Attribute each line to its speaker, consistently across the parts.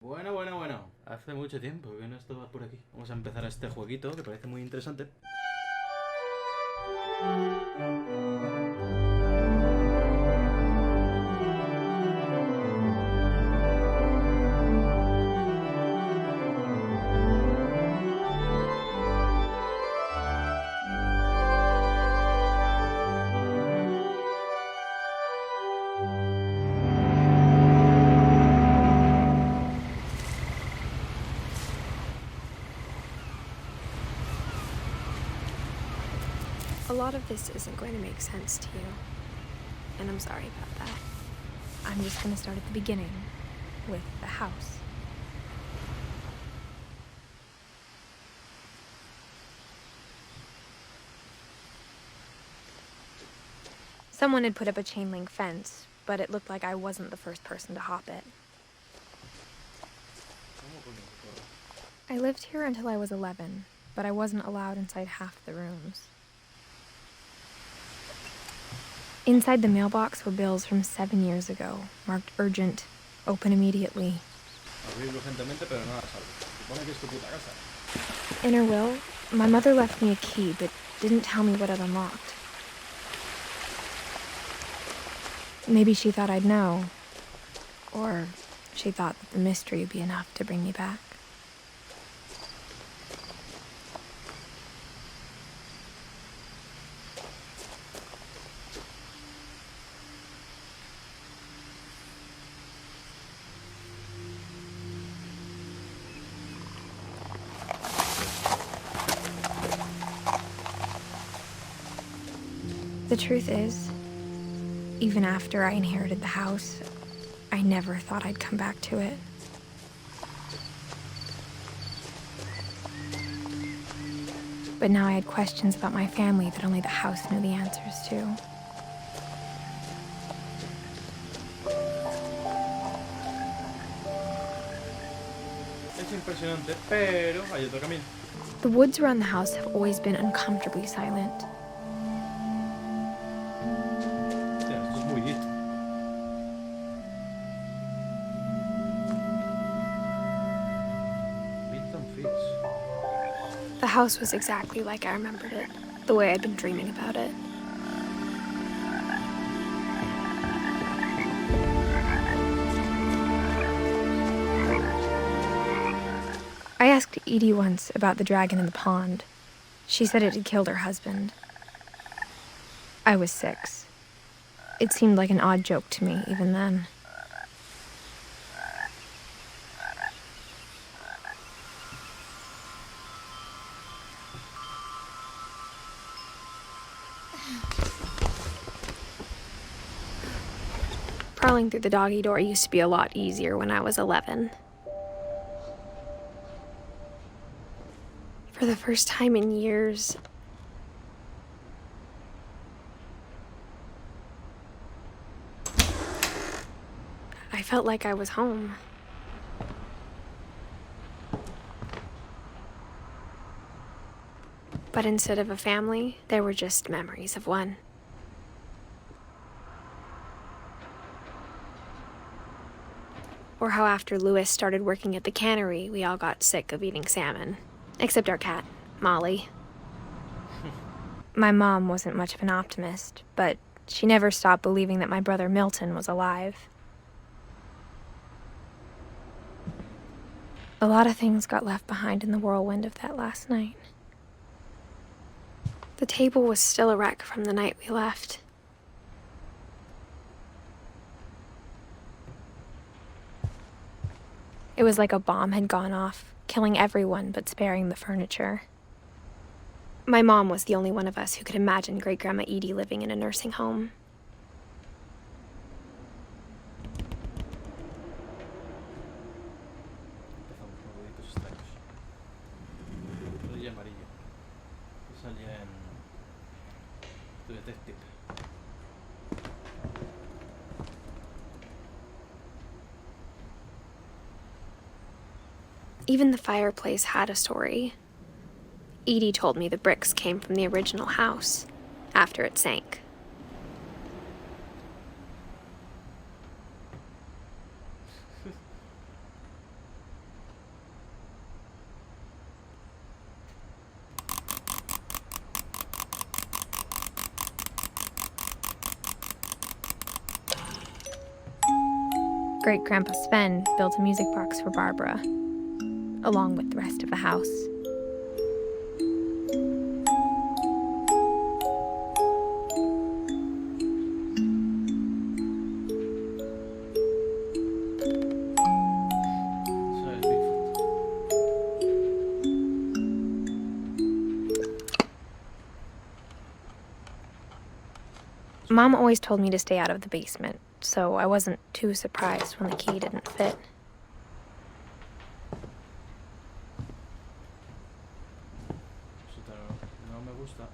Speaker 1: Bueno. Hace mucho tiempo que no estaba por aquí. Vamos a empezar este jueguito que parece muy interesante.
Speaker 2: A lot of this isn't going to make sense to you, and I'm sorry about that. I'm just going to start at the beginning, with the house. Someone had put up a chain link fence, but it looked like I wasn't the first person to hop it. I lived here until I was 11, but I wasn't allowed inside half the rooms. Inside the mailbox were bills from 7 years ago, marked urgent, open immediately. In her will, my mother left me a key, but didn't tell me what it unlocked. Maybe she thought I'd know, or she thought that the mystery would be enough to bring me back. The truth is, even after I inherited the house, I never thought I'd come back to it. But now I had questions about my family that only the house knew the answers to.
Speaker 1: Es impresionante, pero hay otro camino.
Speaker 2: The woods around the house have always been uncomfortably silent. The house was exactly like I remembered it, the way I'd been dreaming about it. I asked Edie once about the dragon in the pond. She said it had killed her husband. I was 6. It seemed like an odd joke to me, even then. Crawling through the doggy door used to be a lot easier when I was 11. For the first time in years, I felt like I was home. But instead of a family, there were just memories of one. Or how after Lewis started working at the cannery, we all got sick of eating salmon. Except our cat, Molly. My mom wasn't much of an optimist, but she never stopped believing that my brother Milton was alive. A lot of things got left behind in the whirlwind of that last night. The table was still a wreck from the night we left. It was like a bomb had gone off, killing everyone but sparing the furniture. My mom was the only one of us who could imagine Great-Grandma Edie living in a nursing home. Even the fireplace had a story. Edie told me the bricks came from the original house, after it sank. Great-Grandpa Sven built a music box for Barbara, along with the rest of the house. Mom always told me to stay out of the basement, so I wasn't too surprised when the key didn't fit.
Speaker 1: No me gusta.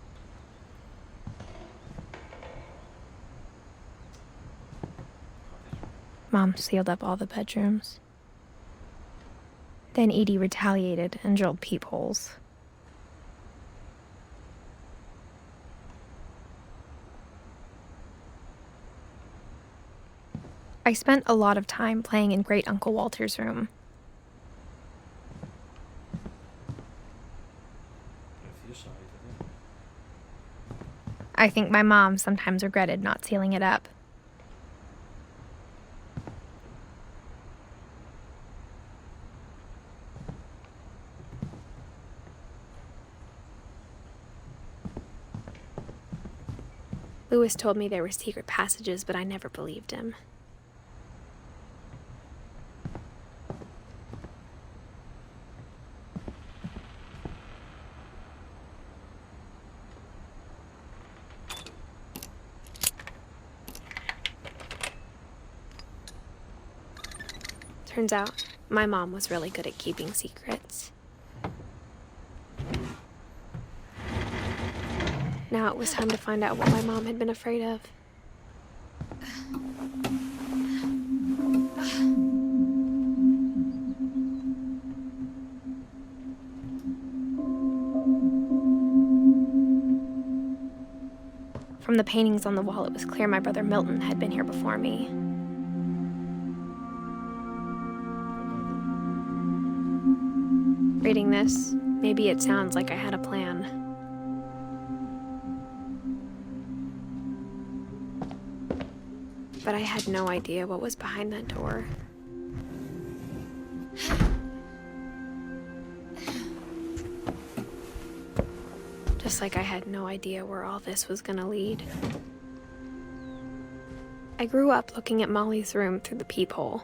Speaker 2: Mom sealed up all the bedrooms. Then Edie retaliated and drilled peepholes. I spent a lot of time playing in Great Uncle Walter's room. I think my mom sometimes regretted not sealing it up. Louis told me there were secret passages, but I never believed him. Turns out, my mom was really good at keeping secrets. Now it was time to find out what my mom had been afraid of. From the paintings on the wall, it was clear my brother Milton had been here before me. Reading this, maybe it sounds like I had a plan. But I had no idea what was behind that door. Just like I had no idea where all this was gonna lead. I grew up looking at Molly's room through the peephole.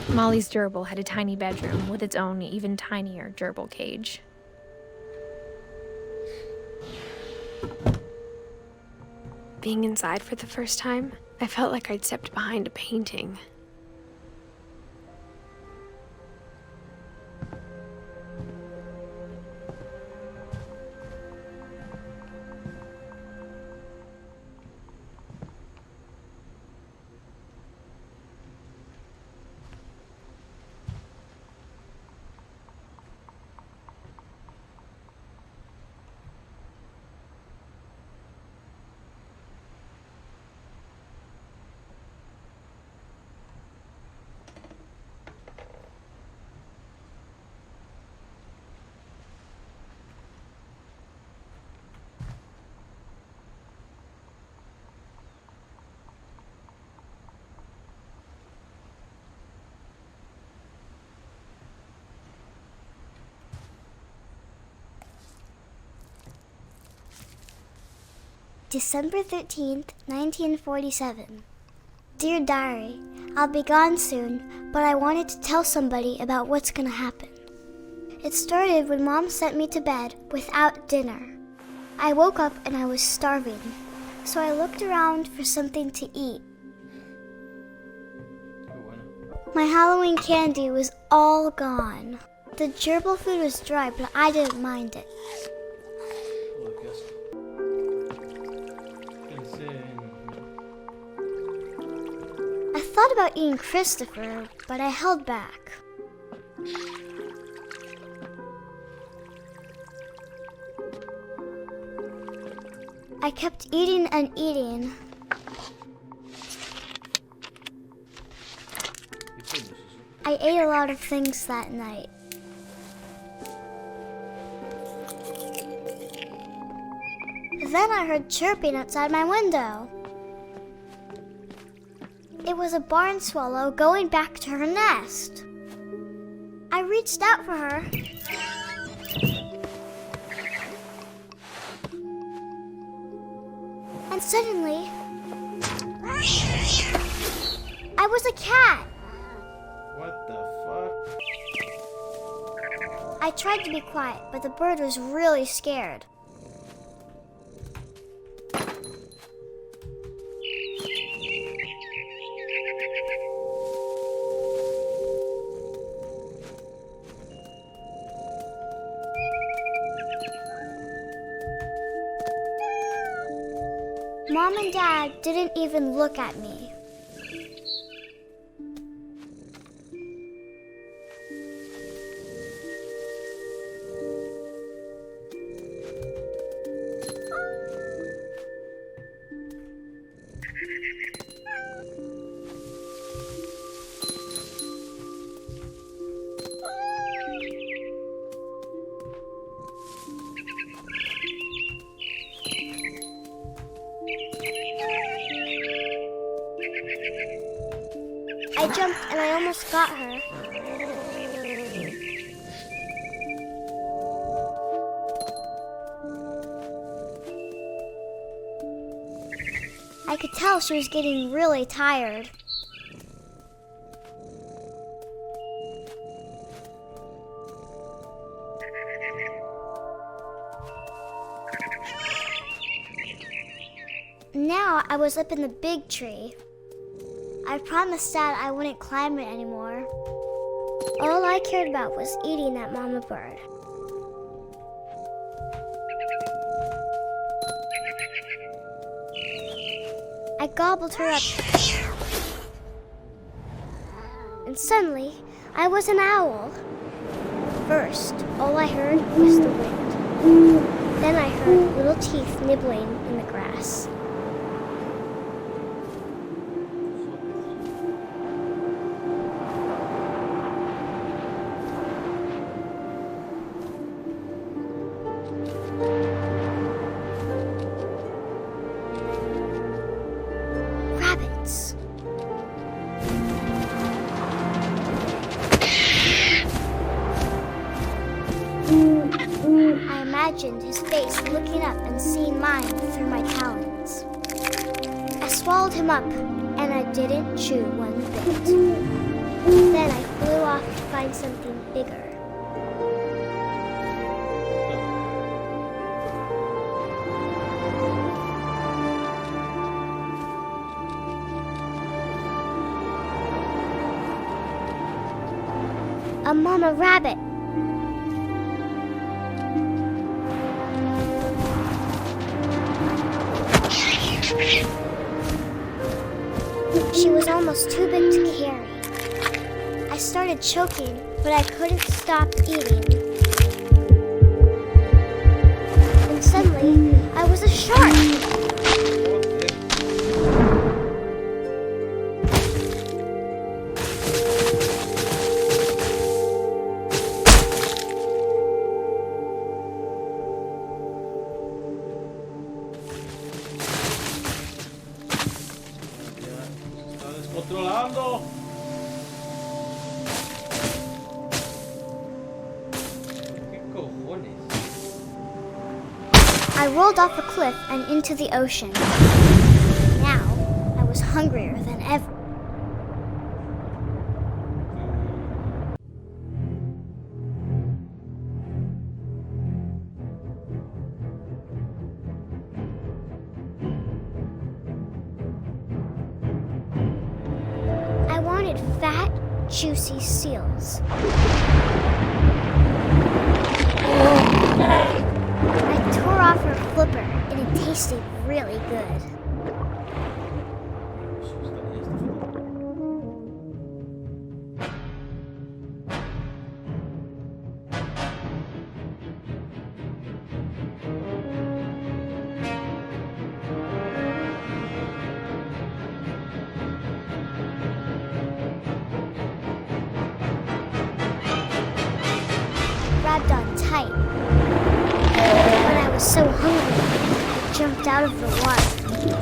Speaker 2: Molly's gerbil had a tiny bedroom with its own even tinier gerbil cage. Being inside for the first time, I felt like I'd stepped behind a painting.
Speaker 3: December 13th, 1947. Dear Diary, I'll be gone soon, but I wanted to tell somebody about what's gonna happen. It started when Mom sent me to bed without dinner. I woke up and I was starving, so I looked around for something to eat. My Halloween candy was all gone. The gerbil food was dry, but I didn't mind it. I thought about eating Christopher, but I held back. I kept eating and eating. I ate a lot of things that night. The Then I heard chirping outside my window. It was a barn swallow going back to her nest. I reached out for her. And suddenly, I was a cat.
Speaker 1: What the fuck?
Speaker 3: I tried to be quiet, but the bird was really scared. Mom and Dad didn't even look at me. I jumped and I almost got her. I could tell she was getting really tired. Now I was up in the big tree. I promised Dad I wouldn't climb it anymore. All I cared about was eating that mama bird. I gobbled her up. And suddenly, I was an owl. First, all I heard was the wind. Then I heard little teeth nibbling in the grass. Rabbits. I imagined his face looking up and seeing mine through my talons. I swallowed him up, and I didn't chew one bit. Then I flew off to find something bigger. A mama rabbit. She was almost too big to carry. I started choking, but I couldn't stop eating. And suddenly, I was a shark.
Speaker 1: Controlando. ¿Qué cojones?
Speaker 3: I rolled off a cliff and into the ocean. Now, I was hungrier than ever. I wanted fat, juicy seals. I tore off her flipper, and it tasted really good. Grabbed on tight. When I was so hungry, I jumped out of the water.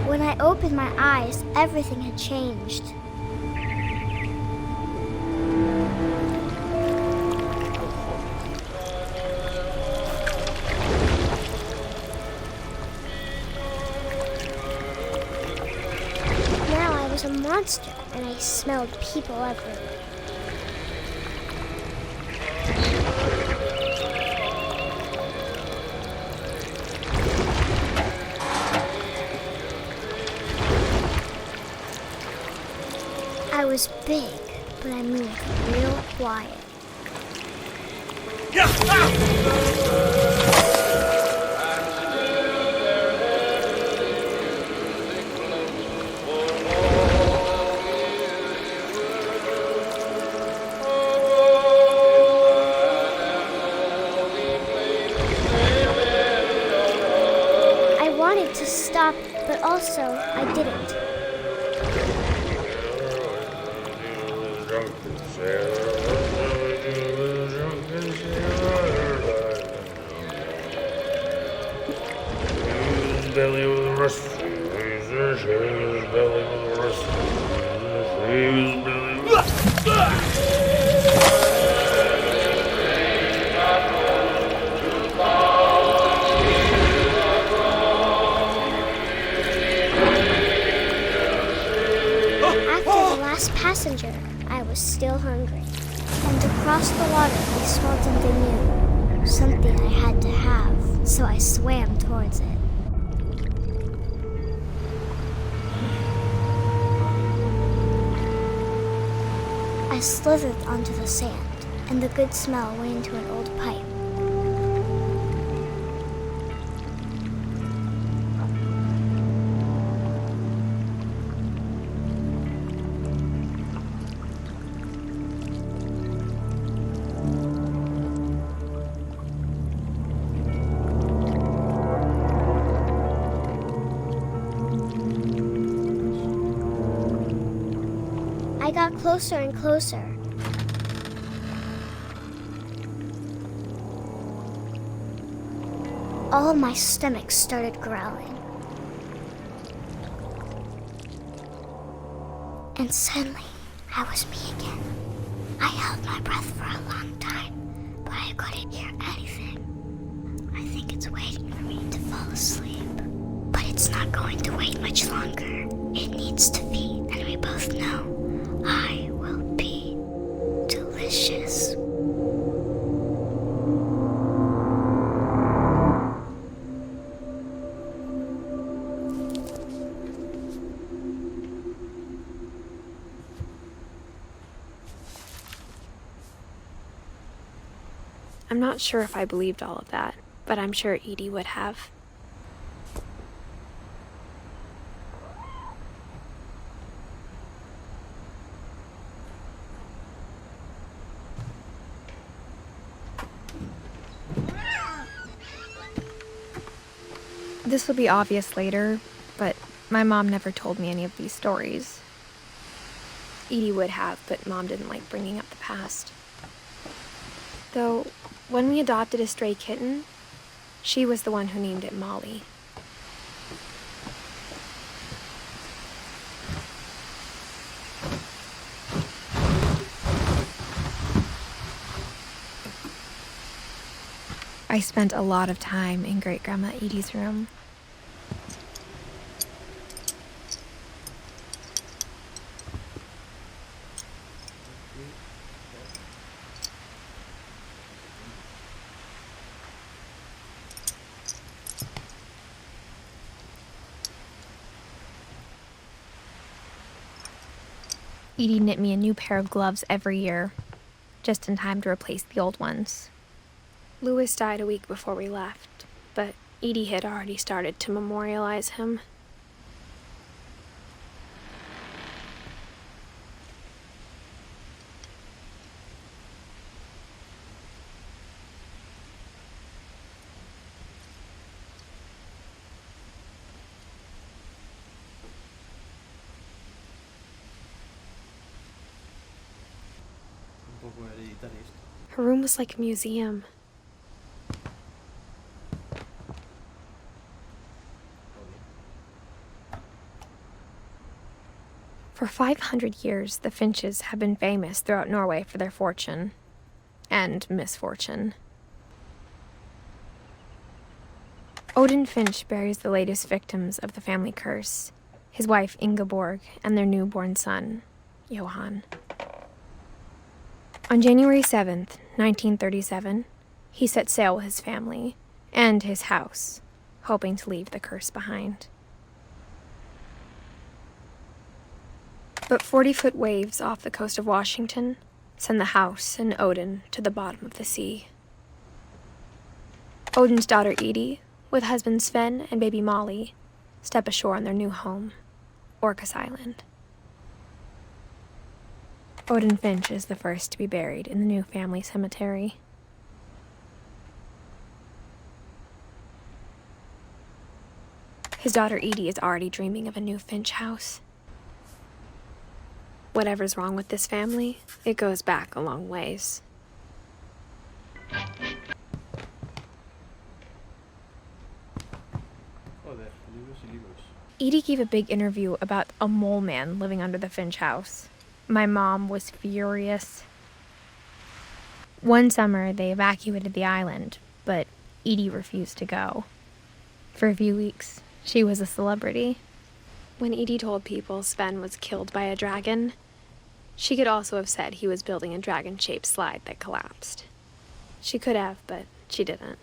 Speaker 3: When I opened my eyes, everything had changed. Now I was a monster, and I smelled people everywhere. I was big, but I moved real quiet. I wanted to stop, but also I didn't.
Speaker 4: Belly with a rust, his belly with a rust, his belly with
Speaker 3: After the last passenger, I was still hungry. And across the water, I smelled something new. Something I had to have, so I swam towards it. I slithered onto the sand, and the good smell went into an old pipe. I got closer and closer. All of my stomach started growling. And suddenly, I was me again. I held my breath for a long time, but I couldn't hear anything. I think it's waiting for me to fall asleep. But it's not going to wait much longer. It needs to feed, and we both know I will be delicious.
Speaker 2: I'm not sure if I believed all of that, but I'm sure Edie would have. This will be obvious later, but my mom never told me any of these stories. Edie would have, but Mom didn't like bringing up the past. Though, when we adopted a stray kitten, she was the one who named it Molly. I spent a lot of time in Great-Grandma Edie's room. Edie knit me a new pair of gloves every year, just in time to replace the old ones. Louis died a week before we left, but Edie had already started to memorialize him. Her room was like a museum. For 500 years, the Finches have been famous throughout Norway for their fortune and misfortune. Odin Finch buries the latest victims of the family curse, his wife Ingeborg and their newborn son, Johan. On January 7th, 1937, he set sail with his family and his house, hoping to leave the curse behind. But 40-foot waves off the coast of Washington send the house and Odin to the bottom of the sea. Odin's daughter Edith, with husband Sven and baby Molly, step ashore on their new home, Orcas Island. Odin Finch is the first to be buried in the new family cemetery. His daughter Edie is already dreaming of a new Finch house. Whatever's wrong with this family, it goes back a long ways. Edie gave a big interview about a mole man living under the Finch house. My mom was furious. One summer, they evacuated the island, but Edie refused to go. For a few weeks, she was a celebrity. When Edie told people Sven was killed by a dragon, she could also have said he was building a dragon-shaped slide that collapsed. She could have, but she didn't.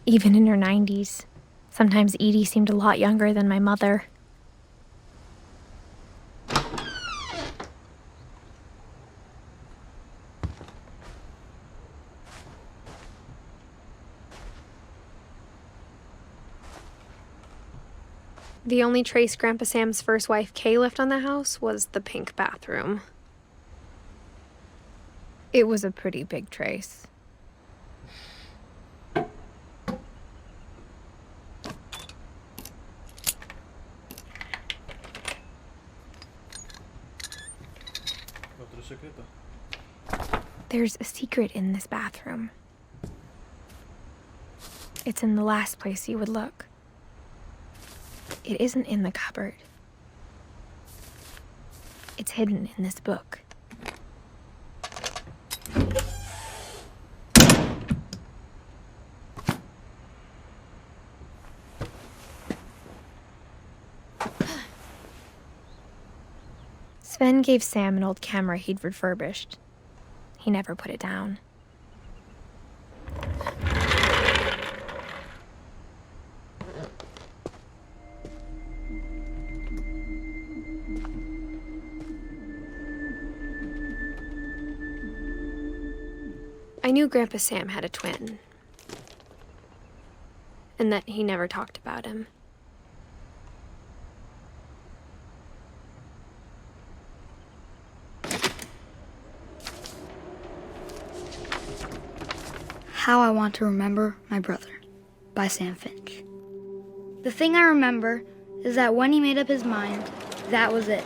Speaker 2: Even in her 90s, sometimes Edie seemed a lot younger than my mother. The only trace Grandpa Sam's first wife Kay left on the house was the pink bathroom. It was a pretty big trace. There's a secret in this bathroom. It's in the last place you would look. It isn't in the cupboard. It's hidden in this book. Sven gave Sam an old camera he'd refurbished. He never put it down. I knew Grandpa Sam had a twin, and that he never talked about him.
Speaker 5: How I Want to Remember My Brother by Sam Finch. The thing I remember is that when he made up his mind, that was it.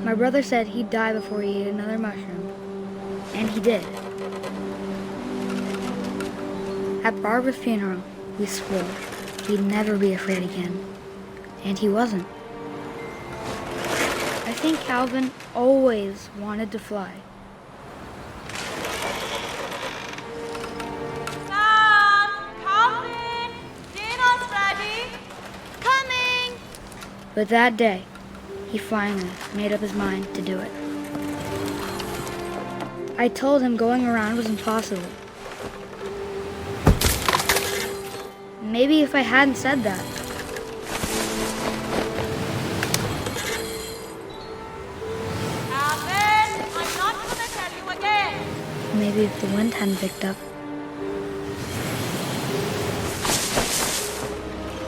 Speaker 5: My brother said he'd die before he ate another mushroom, and he did. At Barbara's funeral, we swore he'd never be afraid again, and he wasn't. I think Calvin always wanted to fly.
Speaker 6: Sam! Calvin! Dinner's ready! Coming!
Speaker 5: But that day, he finally made up his mind to do it. I told him going around was impossible. Maybe if I hadn't said that, maybe if the wind hadn't picked up,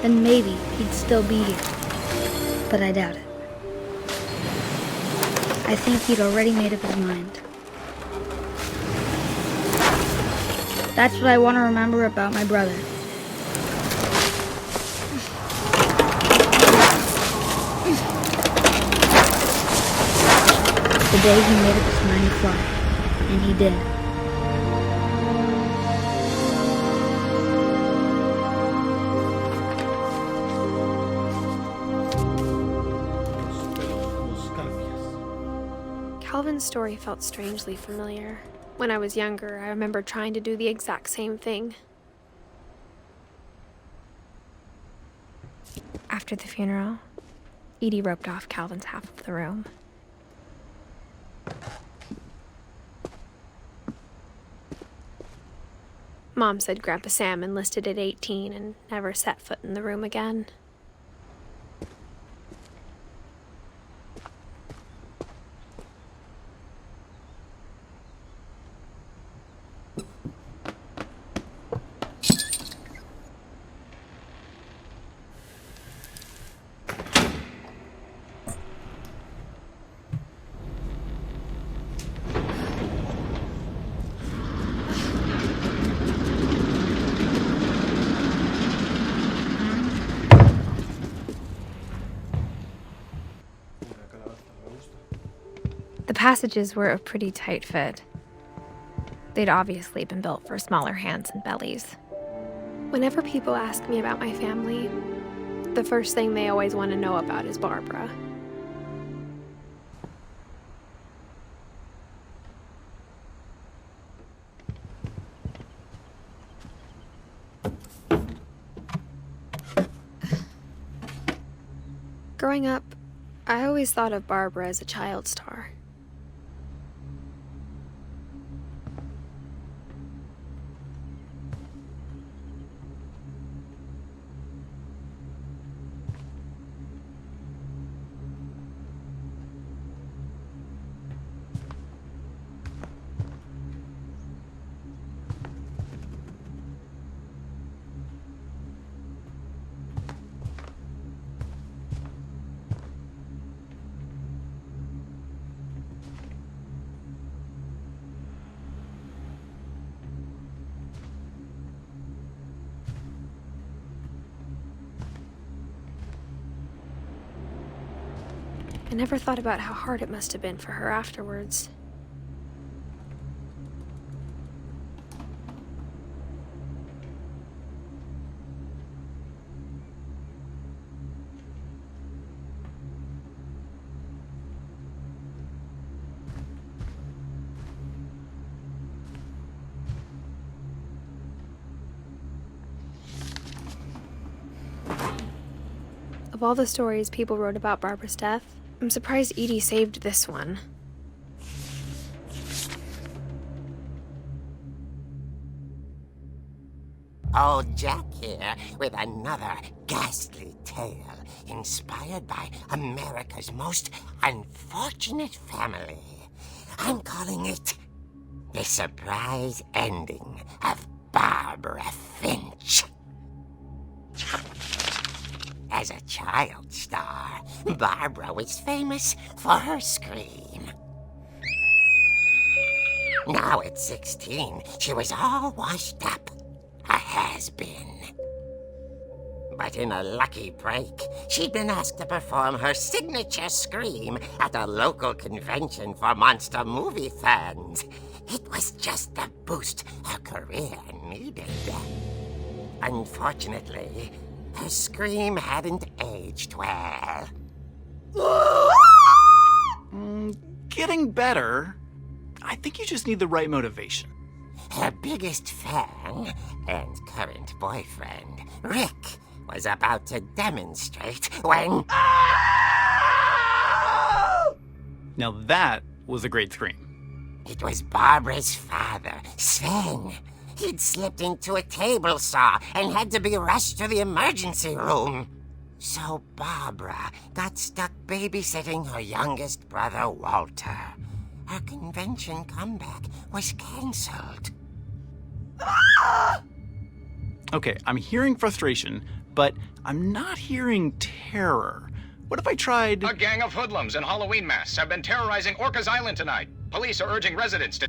Speaker 5: then maybe he'd still be here. But I doubt it. I think he'd already made up his mind. That's what I want to remember about my brother. The day he made up his mind to fly. And he did.
Speaker 2: Calvin's story felt strangely familiar. When I was younger, I remember trying to do the exact same thing. After the funeral, Edie roped off Calvin's half of the room. Mom said Grandpa Sam enlisted at 18 and never set foot in the room again. The passages were a pretty tight fit. They'd obviously been built for smaller hands and bellies. Whenever people ask me about my family, the first thing they always want to know about is Barbara. Growing up, I always thought of Barbara as a child star. I never thought about how hard it must have been for her afterwards. Of all the stories people wrote about Barbara's death, I'm surprised Edie saved this one.
Speaker 7: Old Jack here with another ghastly tale inspired by America's most unfortunate family. I'm calling it The Surprise Ending of Barbara Finch. As a child star, Barbara was famous for her scream. Now at 16, she was all washed up, a has-been. But in a lucky break, she'd been asked to perform her signature scream at a local convention for monster movie fans. It was just the boost her career needed. Unfortunately, her scream hadn't aged well.
Speaker 8: Getting better. I think you just need the right motivation.
Speaker 7: Her biggest fan and current boyfriend, Rick, was about to demonstrate when...
Speaker 8: Now that was a great scream.
Speaker 7: It was Barbara's father, Sven. He'd slipped into a table saw and had to be rushed to the emergency room. So Barbara got stuck babysitting her youngest brother, Walter. Her convention comeback was canceled.
Speaker 8: Okay, I'm hearing frustration, but I'm not hearing terror. What if I tried...
Speaker 9: A gang of hoodlums in Halloween masks have been terrorizing Orcas Island tonight. Police are urging residents to...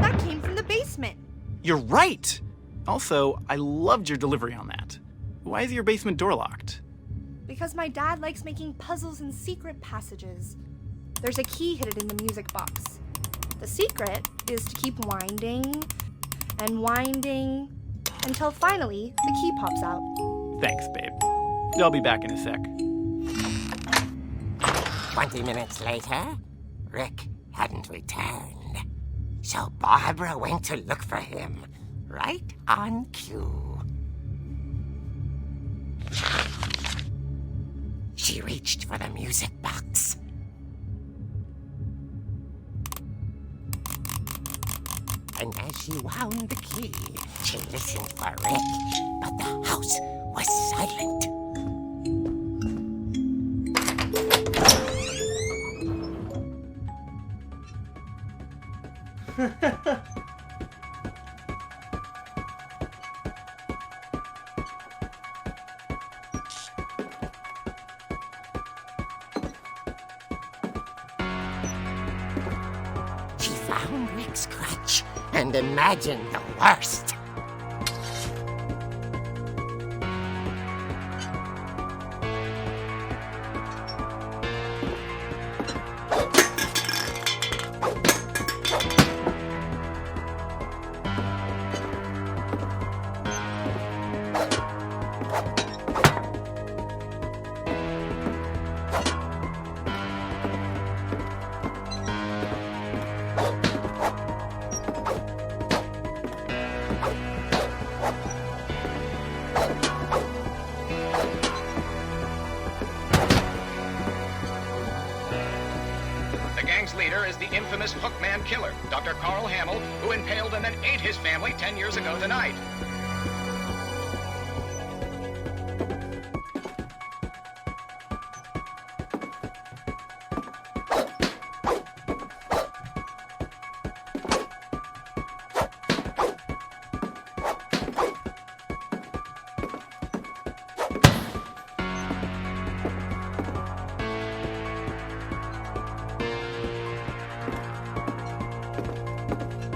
Speaker 6: That came from the basement.
Speaker 8: You're right! Also, I loved your delivery on that. Why is your basement door locked?
Speaker 6: Because my dad likes making puzzles and secret passages. There's a key hidden in the music box. The secret is to keep winding and winding until finally the key pops out.
Speaker 8: Thanks, babe. I'll be back in a sec.
Speaker 7: 20 minutes later, Rick hadn't returned. So Barbara went to look for him, right on cue. She reached for the music box. And as she wound the key, she listened for Rick, but the house was silent. She found Rick's crutch and imagined the worst.
Speaker 9: The gang's leader is the infamous Hookman killer, Dr. Carl Hamill, who impaled and then ate his family 10 years ago tonight.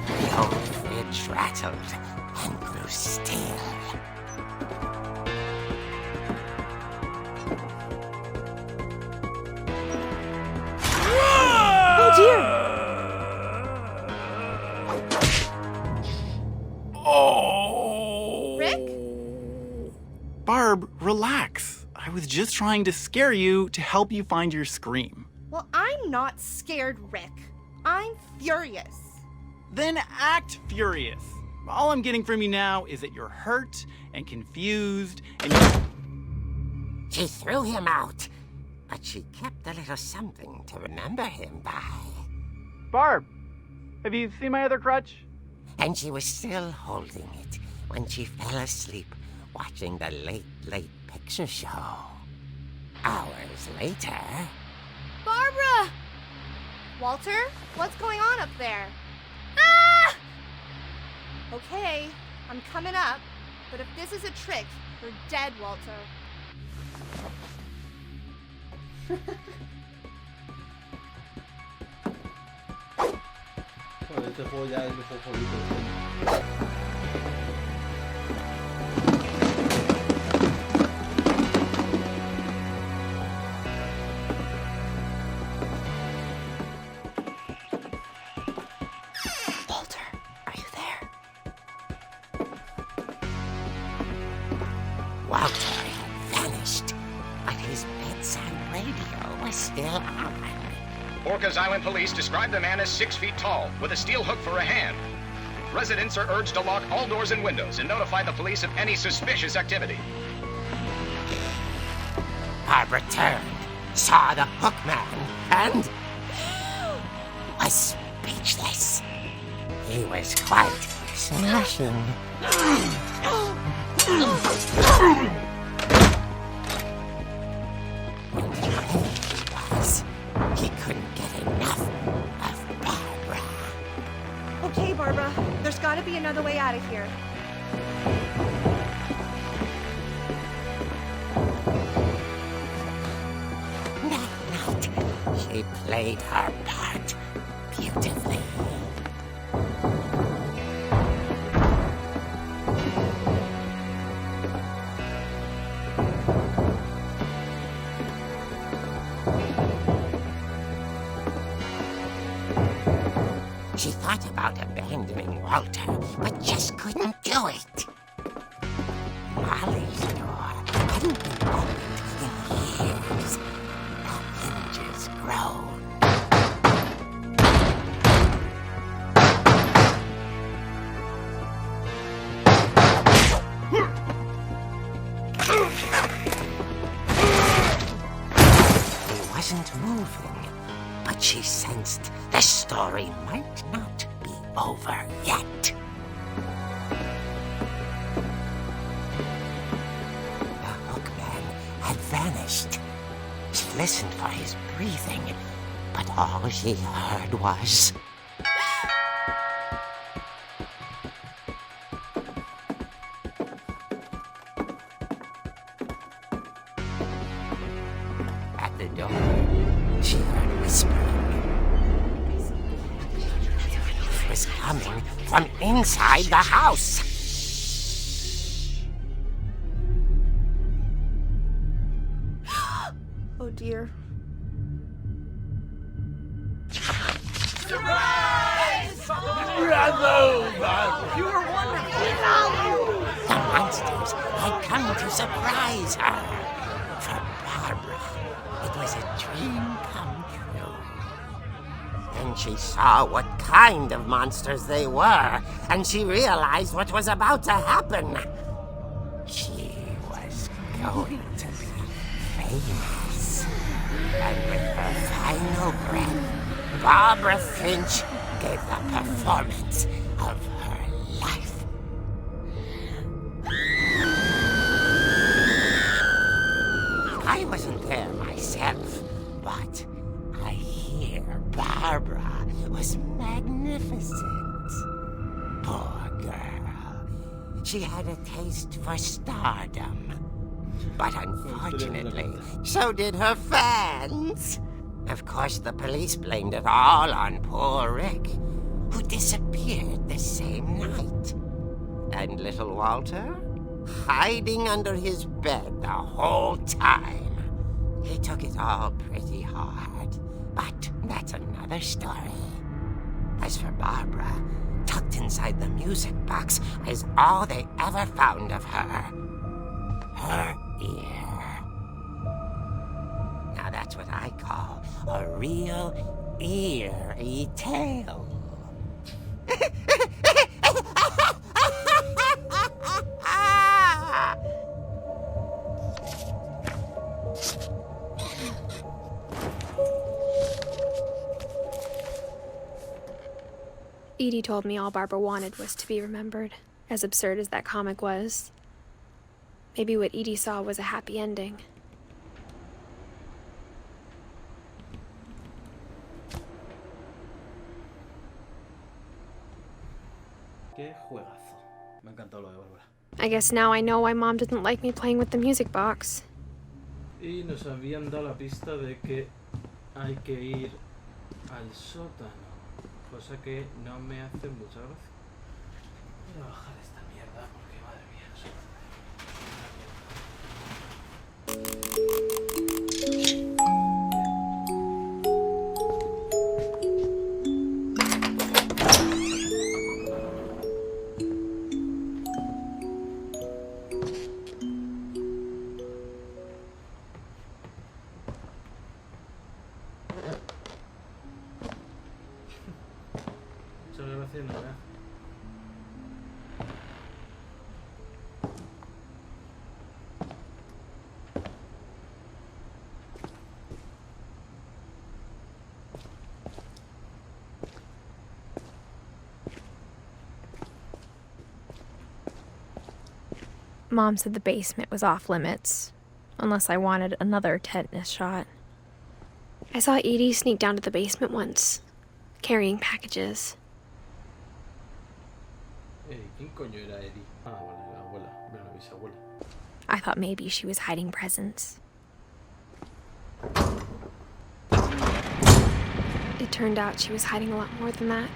Speaker 7: The old fridge rattled and grew still.
Speaker 6: Oh dear!
Speaker 8: Oh!
Speaker 6: Rick?
Speaker 8: Barb, relax. I was just trying to scare you to help you find your scream.
Speaker 6: Well, I'm not scared, Rick. I'm furious.
Speaker 8: Then act furious. All I'm getting from you now is that you're hurt and confused and
Speaker 7: She threw him out, but she kept a little something to remember him by.
Speaker 8: Barb, have you seen my other crutch?
Speaker 7: And she was still holding it when she fell asleep watching the late picture show. Hours later...
Speaker 6: Barbara! Walter, what's going on up there? Ah! Okay, I'm coming up, but if this is a trick, you're dead, Walter.
Speaker 1: Joder, este juego ya es mejor favorito.
Speaker 2: Walter, are you there?
Speaker 7: Walter had vanished, but his bedside radio was still on.
Speaker 9: Orcas Island police describe the man as 6 feet tall, with a steel hook for a hand. Residents are urged to lock all doors and windows and notify the police of any suspicious activity.
Speaker 7: Barbara turned, saw the hookman, and was speechless. He was quite smashing. And he was. He couldn't get enough of Barbara.
Speaker 6: Okay, Barbara, there's gotta be another way out of here.
Speaker 7: That night, she played her part beautifully. She thought about abandoning Walter, but just couldn't do it. Molly's door hadn't been opened in years. The hinges groaned. He wasn't moving, but she sensed the story might not be over yet. The hookman had vanished. She listened for his breathing, but all she heard was... At the door, she heard whispering. It was coming from inside the house.
Speaker 6: Oh dear.
Speaker 7: The monsters had come to surprise her. For Barbara, it was a dream come true. Then she saw what kind of monsters they were, and she realized what was about to happen. She was going to be famous. And with her final breath, Barbara Finch gave the performance of her life. I wasn't there myself, but I hear Barbara was magnificent. Poor girl. She had a taste for stardom. But unfortunately, so did her fans. Of course, the police blamed it all on poor Rick, who disappeared the same night. And little Walter? Hiding under his bed the whole time. He took it all pretty hard, but that's another story. As for Barbara, tucked inside the music box is all they ever found of her. Her ear. Now that's what I call a real eerie tale.
Speaker 2: Edie told me all Barbara wanted was to be remembered, as absurd as that comic was. Maybe what Edie saw was a happy ending.
Speaker 1: Qué juegazo. Me ha encantado lo de Bárbara.
Speaker 2: I guess now I know why Mom didn't like me playing with the music box.
Speaker 1: Y nos habían dado la pista de que hay que ir al sótano, cosa que no me hace mucha gracia. Voy a bajar esta mierda porque madre mía, no sé. Muchas gracias, no me hace.
Speaker 2: Mom said the basement was off limits, unless I wanted another tetanus shot. I saw Edie sneak down to the basement once, carrying packages.
Speaker 1: ¿Quién coño era Edith? Ah, vale, la abuela. Bueno, la bisabuela.
Speaker 2: I thought maybe she was hiding presents. It turned out she was hiding a lot more than that.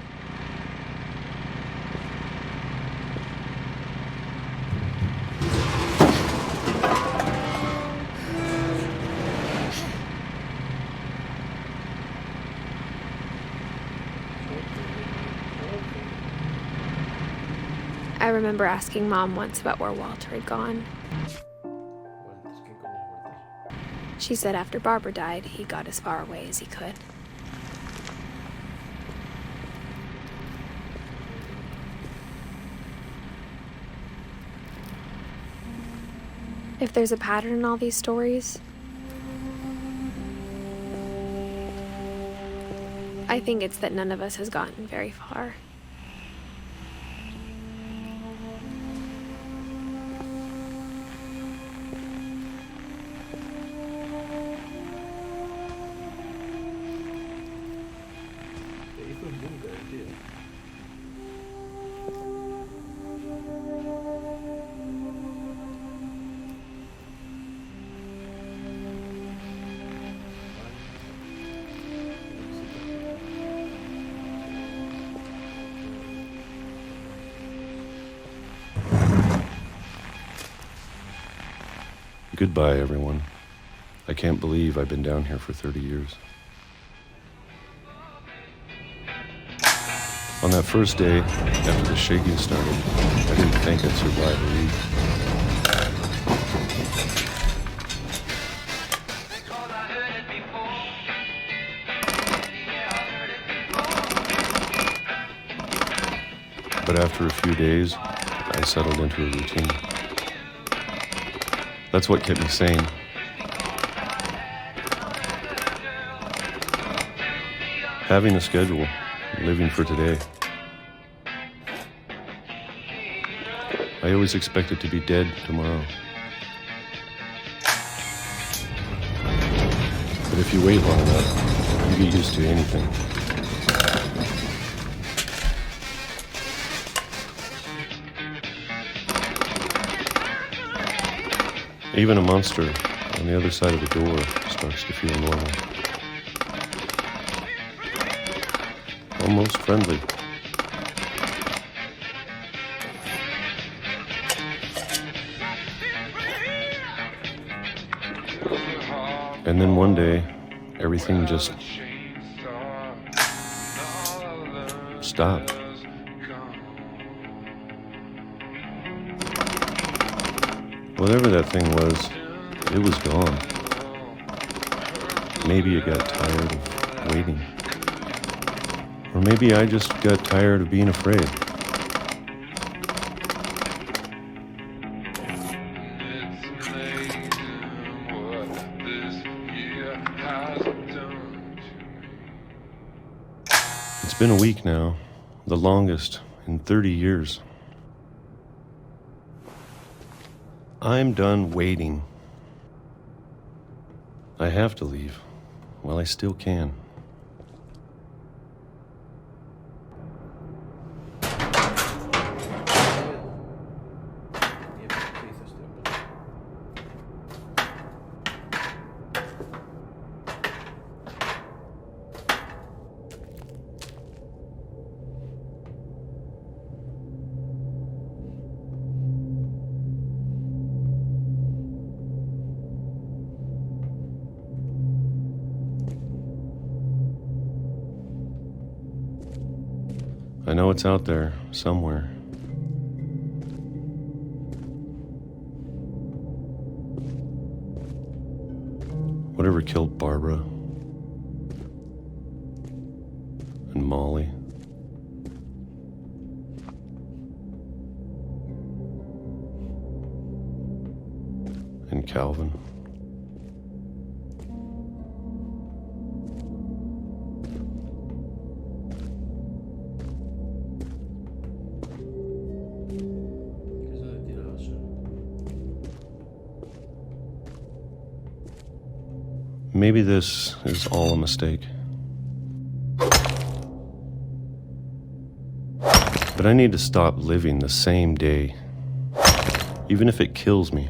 Speaker 2: I remember asking Mom once about where Walter had gone. She said after Barbara died, he got as far away as he could. If there's a pattern in all these stories, I think it's that none of us has gotten very far.
Speaker 10: Goodbye, everyone. I can't believe I've been down here for 30 years. On that first day, after the shaking started, I didn't think I'd survive a week. But after a few days, I settled into a routine. That's what kept me sane. Having a schedule, living for today. I always expected to be dead tomorrow. But if you wait long enough, you get used to anything. Even a monster on the other side of the door starts to feel normal. Almost friendly. And then one day, everything just stopped. Whatever that thing was, it was gone. Maybe it got tired of waiting. Or maybe I just got tired of being afraid. It's been a week now, the longest in 30 years. I'm done waiting. I have to leave while I still can. I know it's out there, somewhere. Whatever killed Barbara and Molly and Calvin. Maybe this is all a mistake. But I need to stop living the same day, even if it kills me.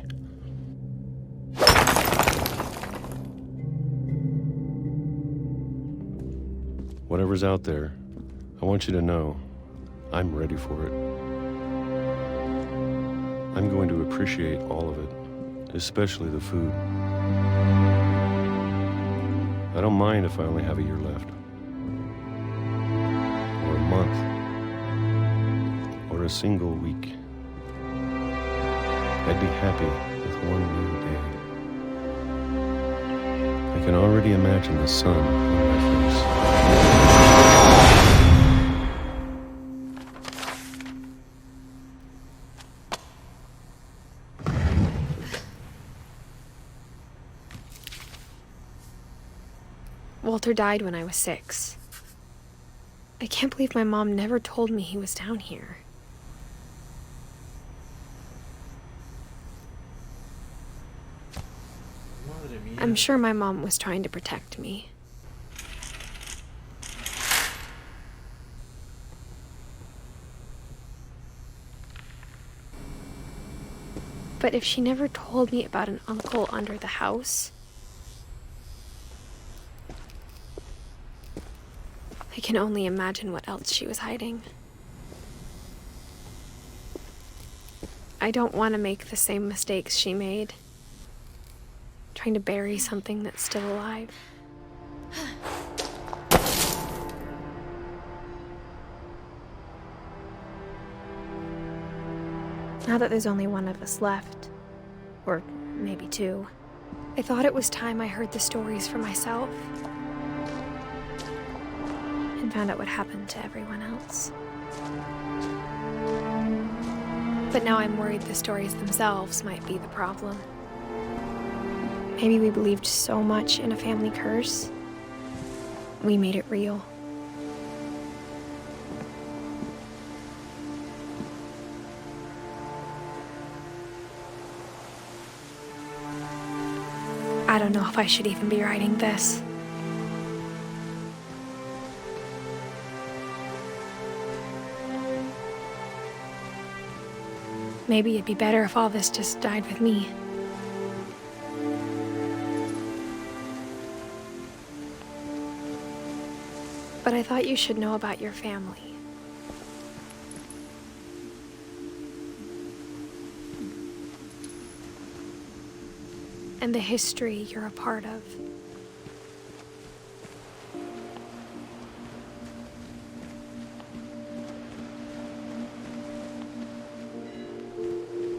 Speaker 10: Whatever's out there, I want you to know I'm ready for it. I'm going to appreciate all of it, especially the food. I don't mind if I only have a year left, or a month, or a single week. I'd be happy with one new day. I can already imagine the sun on my face.
Speaker 2: Walter died when I was 6. I can't believe my mom never told me he was down here.
Speaker 1: Madre mía.
Speaker 2: I'm sure my mom was trying to protect me. But if she never told me about an uncle under the house, I can only imagine what else she was hiding. I don't want to make the same mistakes she made, trying to bury something that's still alive. Now that there's only one of us left, or maybe 2, I thought it was time I heard the stories for myself and found out what happened to everyone else. But now I'm worried the stories themselves might be the problem. Maybe we believed so much in a family curse, we made it real. I don't know if I should even be writing this. Maybe it'd be better if all this just died with me. But I thought you should know about your family. And the history you're a part of.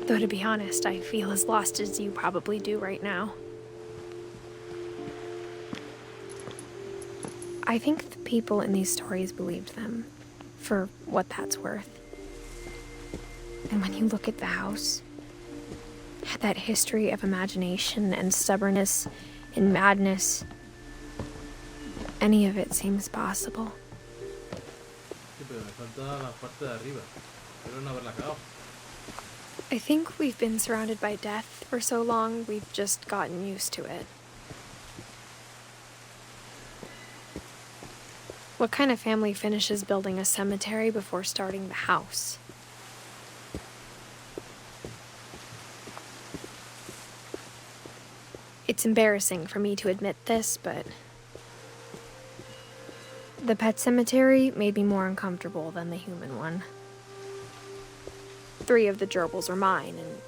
Speaker 2: Though to be honest, I feel as lost as you probably do right now. I think the people in these stories believed them, for what that's worth. And when you look at the house, that history of imagination and stubbornness and madness, any of it seems possible.
Speaker 1: Sí, pero me falta la parte de arriba. Espero no haberla cagado.
Speaker 2: I think we've been surrounded by death for so long, we've just gotten used to it. What kind of family finishes building a cemetery before starting the house? It's embarrassing for me to admit this, but the pet cemetery made me more uncomfortable than the human one. 3 of the gerbils were mine, and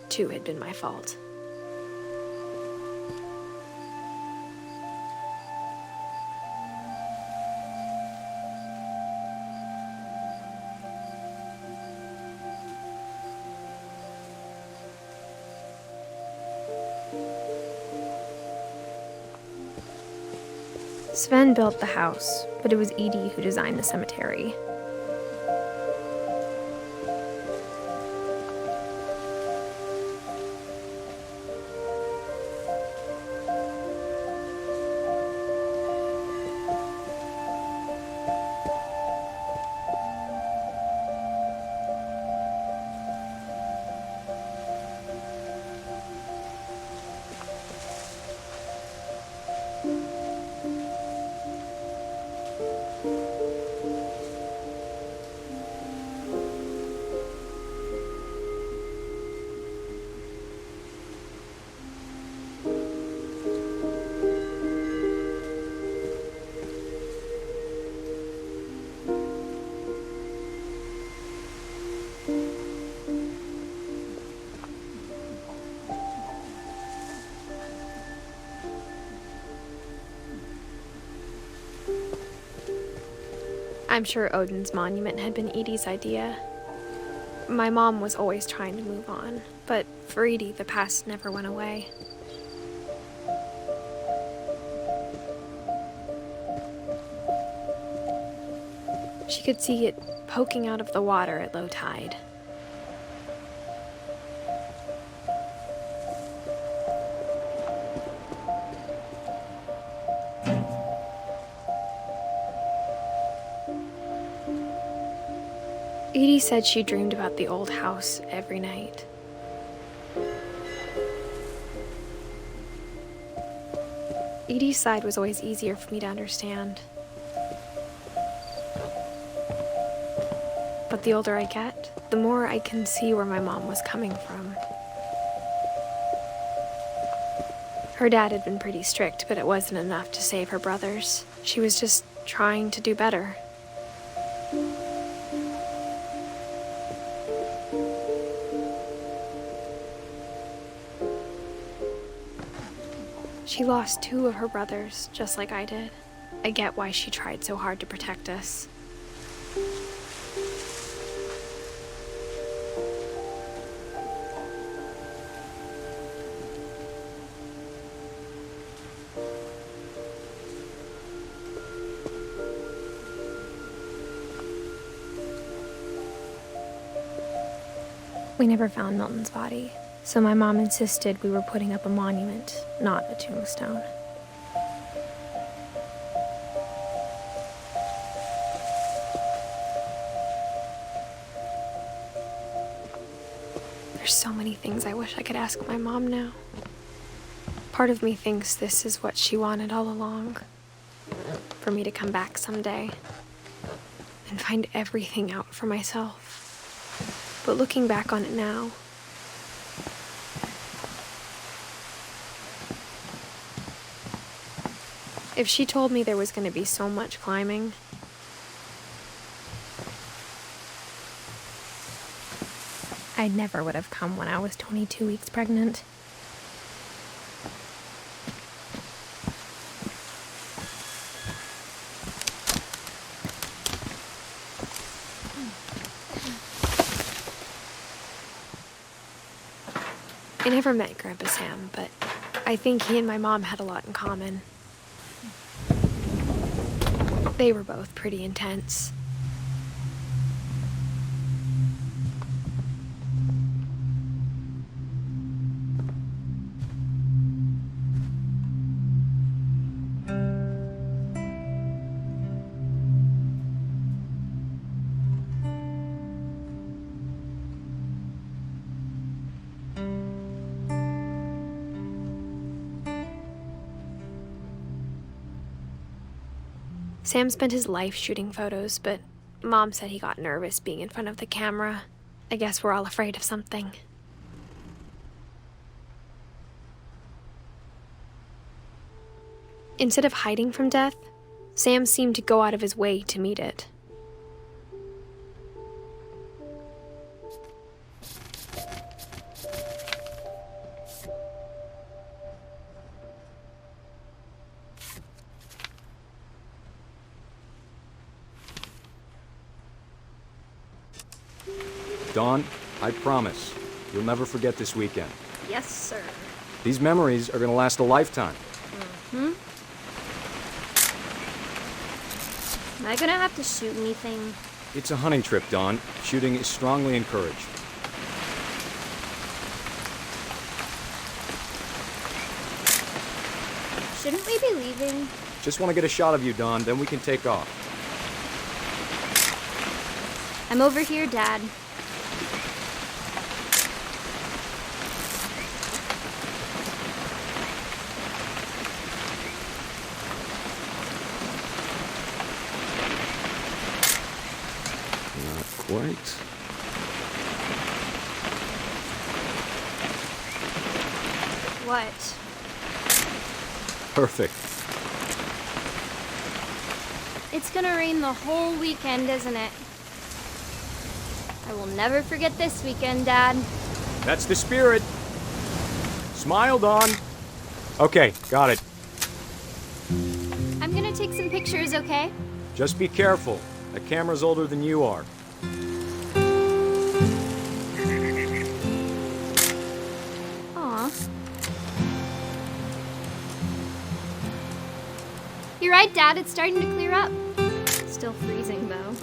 Speaker 2: 2 had been my fault. Sven built the house, but it was Edie who designed the cemetery. I'm sure Odin's monument had been Edie's idea. My mom was always trying to move on. But for Edie, the past never went away. She could see it poking out of the water at low tide. Edie said she dreamed about the old house every night. Edie's side was always easier for me to understand. But the older I get, the more I can see where my mom was coming from. Her dad had been pretty strict, but it wasn't enough to save her brothers. She was just trying to do better. She lost 2 of her brothers, just like I did. I get why she tried so hard to protect us. We never found Milton's body, so my mom insisted we were putting up a monument, not a tombstone. There's so many things I wish I could ask my mom now. Part of me thinks this is what she wanted all along, for me to come back someday and find everything out for myself. But looking back on it now, if she told me there was going to be so much climbing, I never would have come when I was 22 weeks pregnant. I never met Grandpa Sam, but I think he and my mom had a lot in common. They were both pretty intense. Sam spent his life shooting photos, but Mom said he got nervous being in front of the camera. I guess we're all afraid of something. Instead of hiding from death, Sam seemed to go out of his way to meet it.
Speaker 11: Dawn, I promise, you'll never forget this weekend.
Speaker 2: Yes, sir.
Speaker 11: These memories are gonna last a lifetime.
Speaker 12: Am I gonna have to shoot anything?
Speaker 11: It's a hunting trip, Dawn. Shooting is strongly encouraged.
Speaker 12: Shouldn't we be leaving?
Speaker 11: Just want to get a shot of you, Dawn, then we can take off.
Speaker 12: I'm over here, Dad.
Speaker 10: Quite.
Speaker 12: What?
Speaker 11: Perfect.
Speaker 12: It's gonna rain the whole weekend, isn't it? I will never forget this weekend, Dad.
Speaker 11: That's the spirit. Smile, Dawn. Okay, got it.
Speaker 12: I'm gonna take some pictures, okay?
Speaker 11: Just be careful. That camera's older than you are.
Speaker 12: right, Dad. It's starting to clear up. Still freezing, though.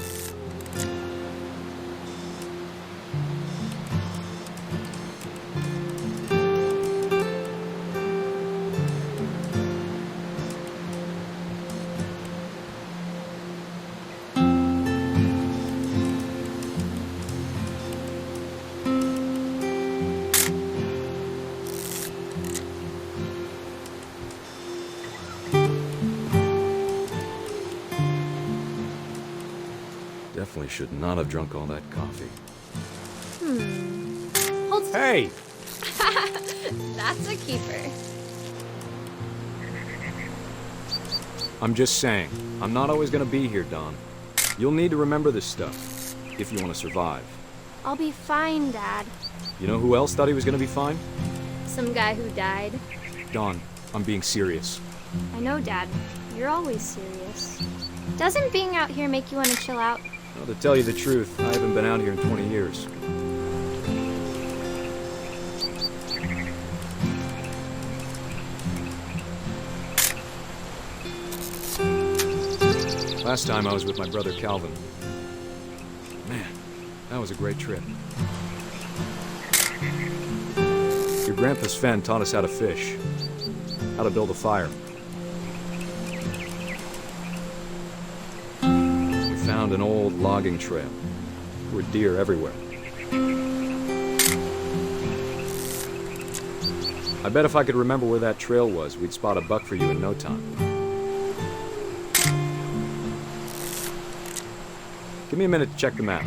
Speaker 11: Definitely should not have drunk all that coffee.
Speaker 12: Hold still.
Speaker 11: Hey!
Speaker 12: That's a keeper.
Speaker 11: I'm just saying, I'm not always gonna be here, Dawn. You'll need to remember this stuff, if you want to survive.
Speaker 12: I'll be fine, Dad.
Speaker 11: You know who else thought he was gonna be fine?
Speaker 12: Some guy who died.
Speaker 11: Dawn, I'm being serious.
Speaker 12: I know, Dad. You're always serious. Doesn't being out here make you want to chill out?
Speaker 11: Well, to tell you the truth, I haven't been out here in 20 years. Last time I was with my brother Calvin. Man, that was a great trip. Your grandpa Sven taught us how to fish, how to build a fire. We found an old logging trail. There were deer everywhere. I bet if I could remember where that trail was, we'd spot a buck for you in no time. Give me a minute to check the map.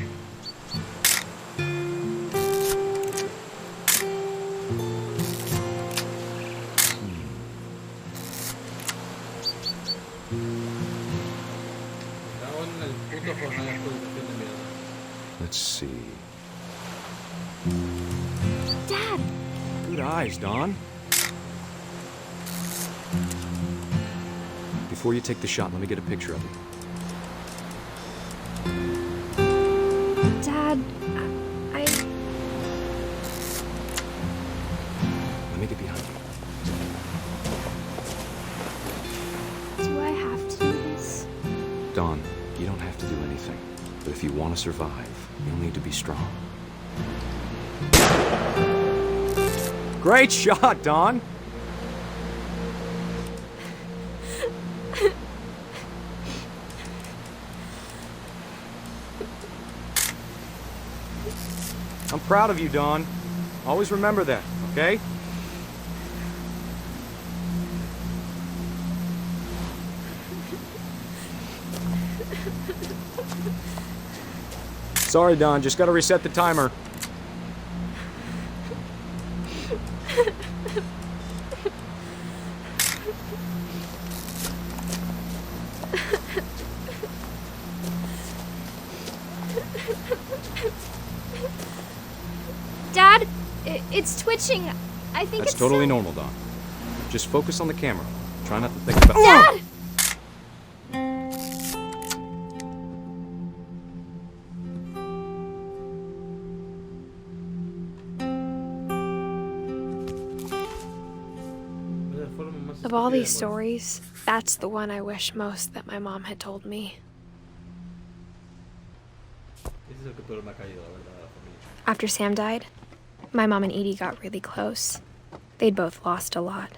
Speaker 11: Let's see.
Speaker 12: Dad!
Speaker 11: Good eyes, Dawn. Before you take the shot, let me get a picture of you.
Speaker 2: Dad,
Speaker 11: Let me get behind you.
Speaker 2: do I have to do this?
Speaker 11: Dawn, you don't have to do anything. But if you want to survive, you'll need to be strong. Great shot, Dawn! I'm proud of you, Dawn. Always remember that, okay? Sorry, Dawn, just gotta reset the timer.
Speaker 12: Dad, it's twitching. I think
Speaker 11: That's
Speaker 12: it's
Speaker 11: totally
Speaker 12: so...
Speaker 11: normal, Dawn. Just focus on the camera. Try not to think about...
Speaker 12: Dad!
Speaker 2: Of all these stories, that's the one I wish most that my mom had told me. After Sam died, my mom and Edie got really close. They'd both lost a lot.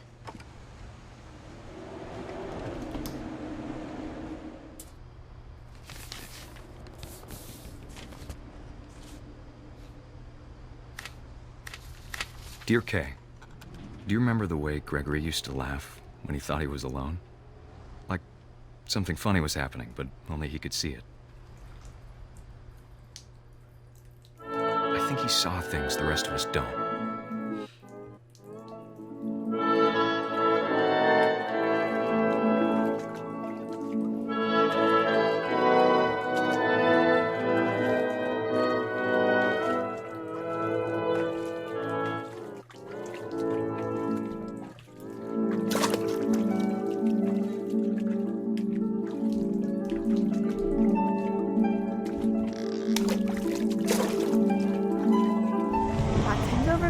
Speaker 11: Dear Kay, do you remember the way Gregory used to laugh when he thought he was alone? Like something funny was happening, but only he could see it. I think he saw things the rest of us don't.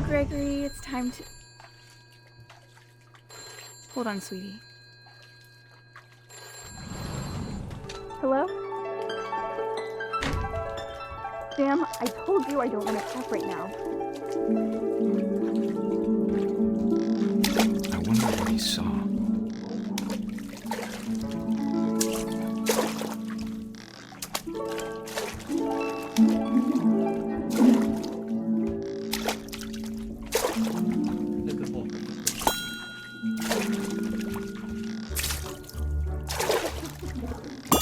Speaker 13: Gregory, it's time to... Hold on, sweetie. Hello? Sam, I told you I don't want to talk right now.
Speaker 11: I wonder what he saw.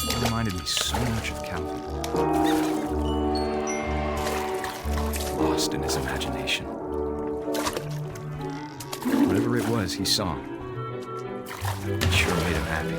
Speaker 11: It reminded me so much of Calvin. Lost in his imagination. Whatever it was he saw, it sure made him happy.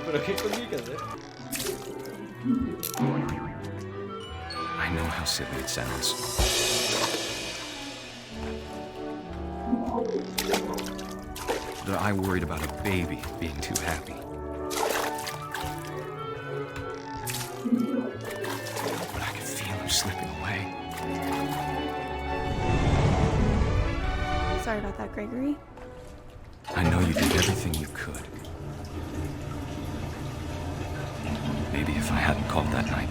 Speaker 1: ¿Pero qué coño que hacer?
Speaker 11: I know how silly it sounds. That I worried about a baby being too happy. But I could feel him slipping away.
Speaker 13: Sorry about that, Gregory.
Speaker 11: I know you did everything you could. Maybe if I hadn't called that night.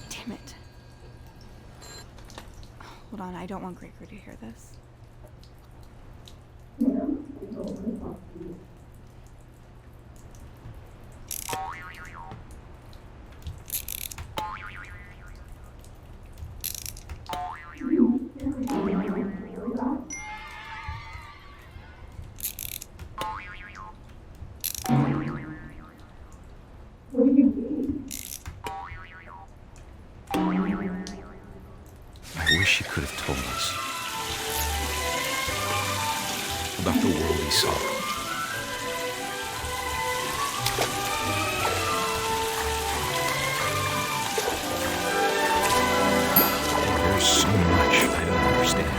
Speaker 13: Damn it. Hold on, I don't want Gregory to hear this.
Speaker 11: I wish he could have told us about the world he saw. There's so much I don't understand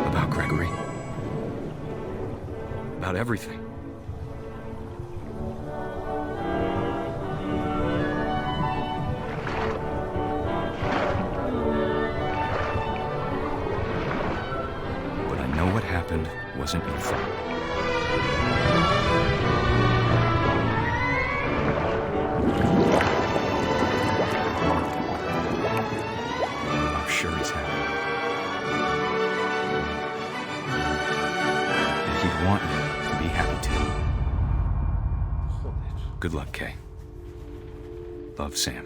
Speaker 11: about Gregory, about everything. What happened wasn't your fault. I'm sure he's happy. And he'd want you to be happy too. Good luck, Kay. Love, Sam.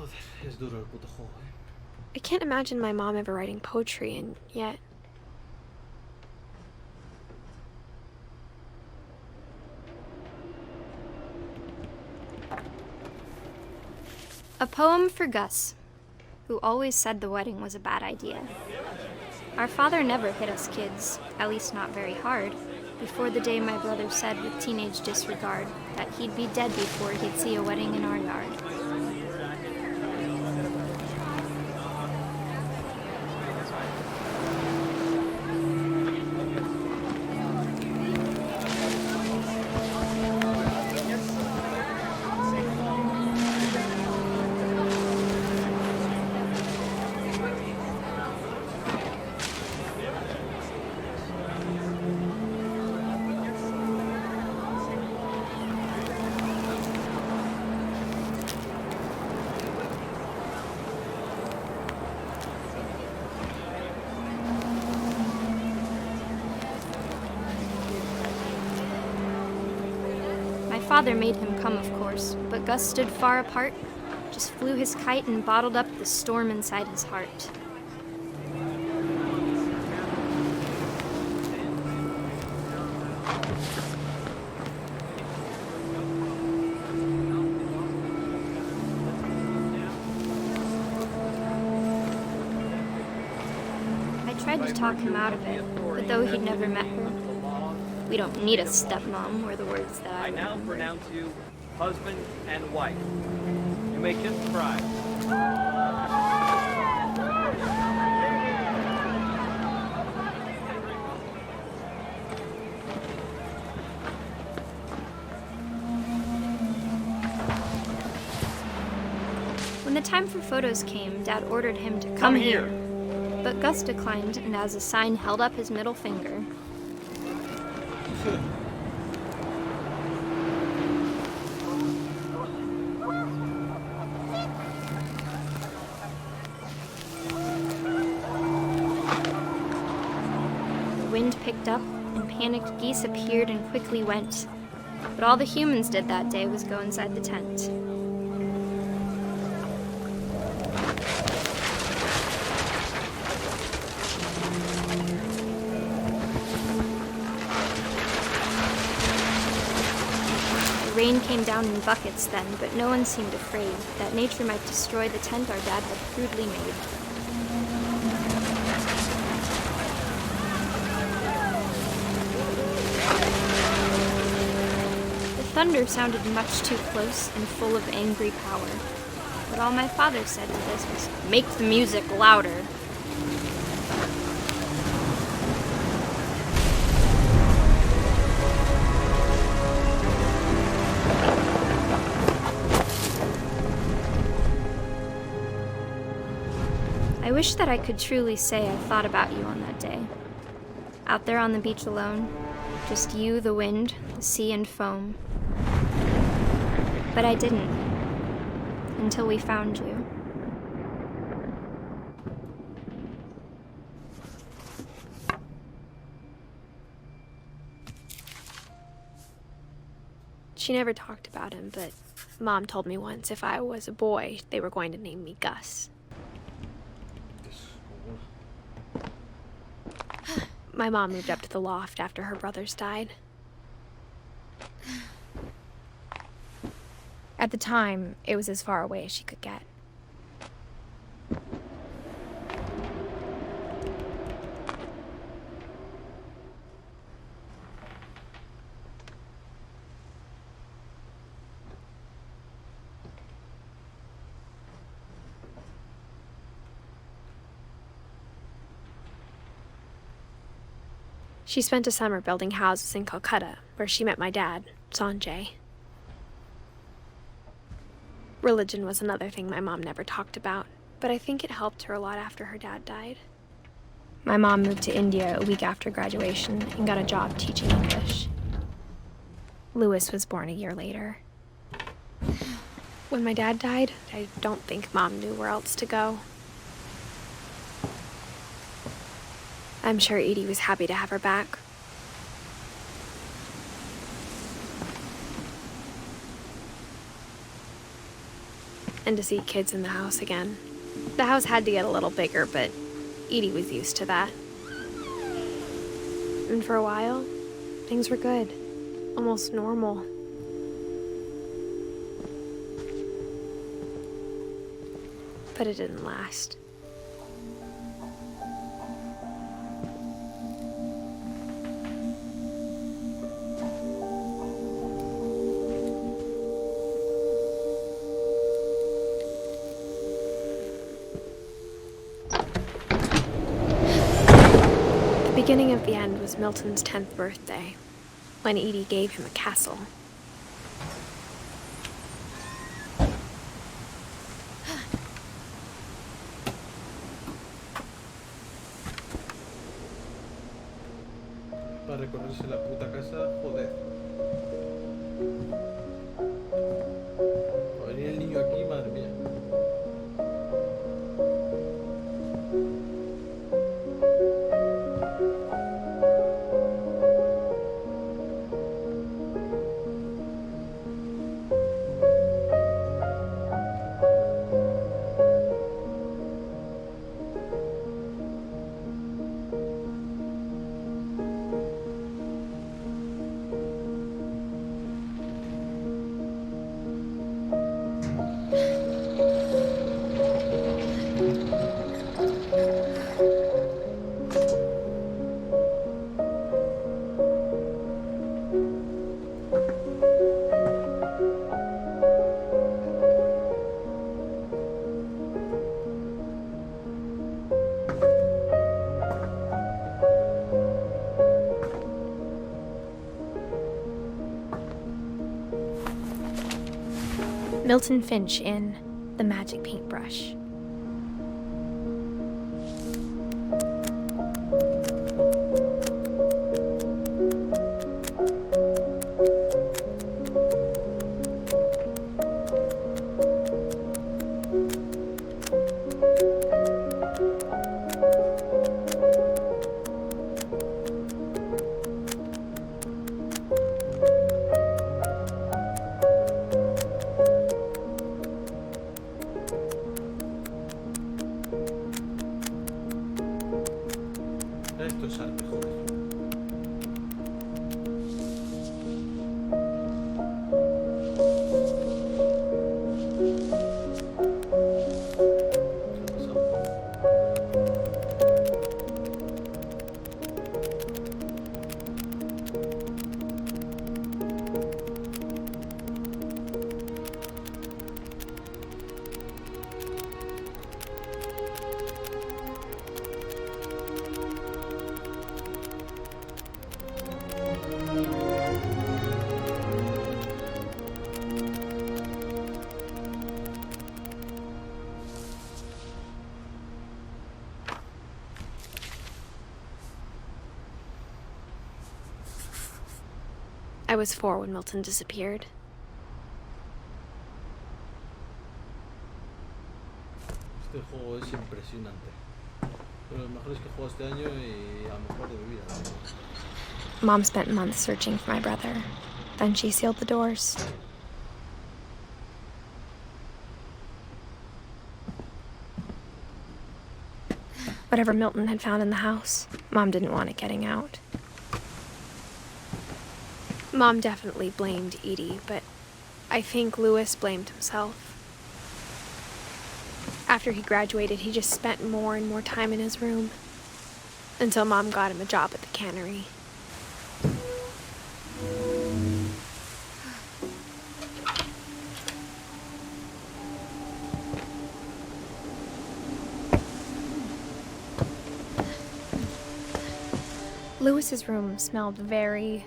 Speaker 1: Joder, es duro el puto juego, eh.
Speaker 2: I can't imagine my mom ever writing poetry, and yet...
Speaker 12: A poem for Gus, who always said the wedding was a bad idea. Our father never hit us kids, at least not very hard, before the day my brother said with teenage disregard that he'd be dead before he'd see a wedding in our yard. My father made him come, of course, but Gus stood far apart, just flew his kite and bottled up the storm inside his heart. I tried to talk him out of it, but though he'd never met her, "We don't need a stepmom," were the words that I
Speaker 14: now
Speaker 12: remember.
Speaker 14: pronounce you husband and wife. You may kiss the bride.
Speaker 12: When the time for photos came, Dad ordered him to come here. But Gus declined, and as a sign held up his middle finger. The wind picked up, and panicked geese appeared and quickly went. But all the humans did that day was go inside the tent. The rain came down in buckets then, but no one seemed afraid that nature might destroy the tent our dad had crudely made. The thunder sounded much too close and full of angry power, but all my father said to this was, "Make the music louder." I wish that I could truly say I thought about you on that day. Out there on the beach alone, just you, the wind, the sea, and foam. But I didn't, until we found you.
Speaker 2: She never talked about him, but Mom told me once if I was a boy, they were going to name me Gus. My mom moved up to the loft after her brothers died. At the time, it was as far away as she could get. She spent a summer building houses in Calcutta, where she met my dad, Sanjay. Religion was another thing my mom never talked about, but I think it helped her a lot after her dad died. My mom moved to India a week after graduation and got a job teaching English. Louis was born a year later. When my dad died, I don't think Mom knew where else to go. I'm sure Edie was happy to have her back. and to see kids in the house again. The house had to get a little bigger, but Edie was used to that. And for a while, things were good, almost normal. But it didn't last. The beginning of the end was Milton's 10th birthday, when Edie gave him a castle.
Speaker 1: Para recorrerse la puta casa, joder. Va a venir el niño aquí, madre mía.
Speaker 2: Milton Finch in The Magic Paintbrush. Esto es arte, joder. I was 4 when Milton disappeared.
Speaker 1: Este juego es impresionante. De los mejores que he jugado este año y a lo mejor de mi vida.
Speaker 2: Mom spent months searching for my brother. Then she sealed the doors. Whatever Milton had found in the house, Mom didn't want it getting out. Mom definitely blamed Edie, but I think Louis blamed himself. After he graduated, he just spent more and more time in his room, until Mom got him a job at the cannery. Louis's room smelled very,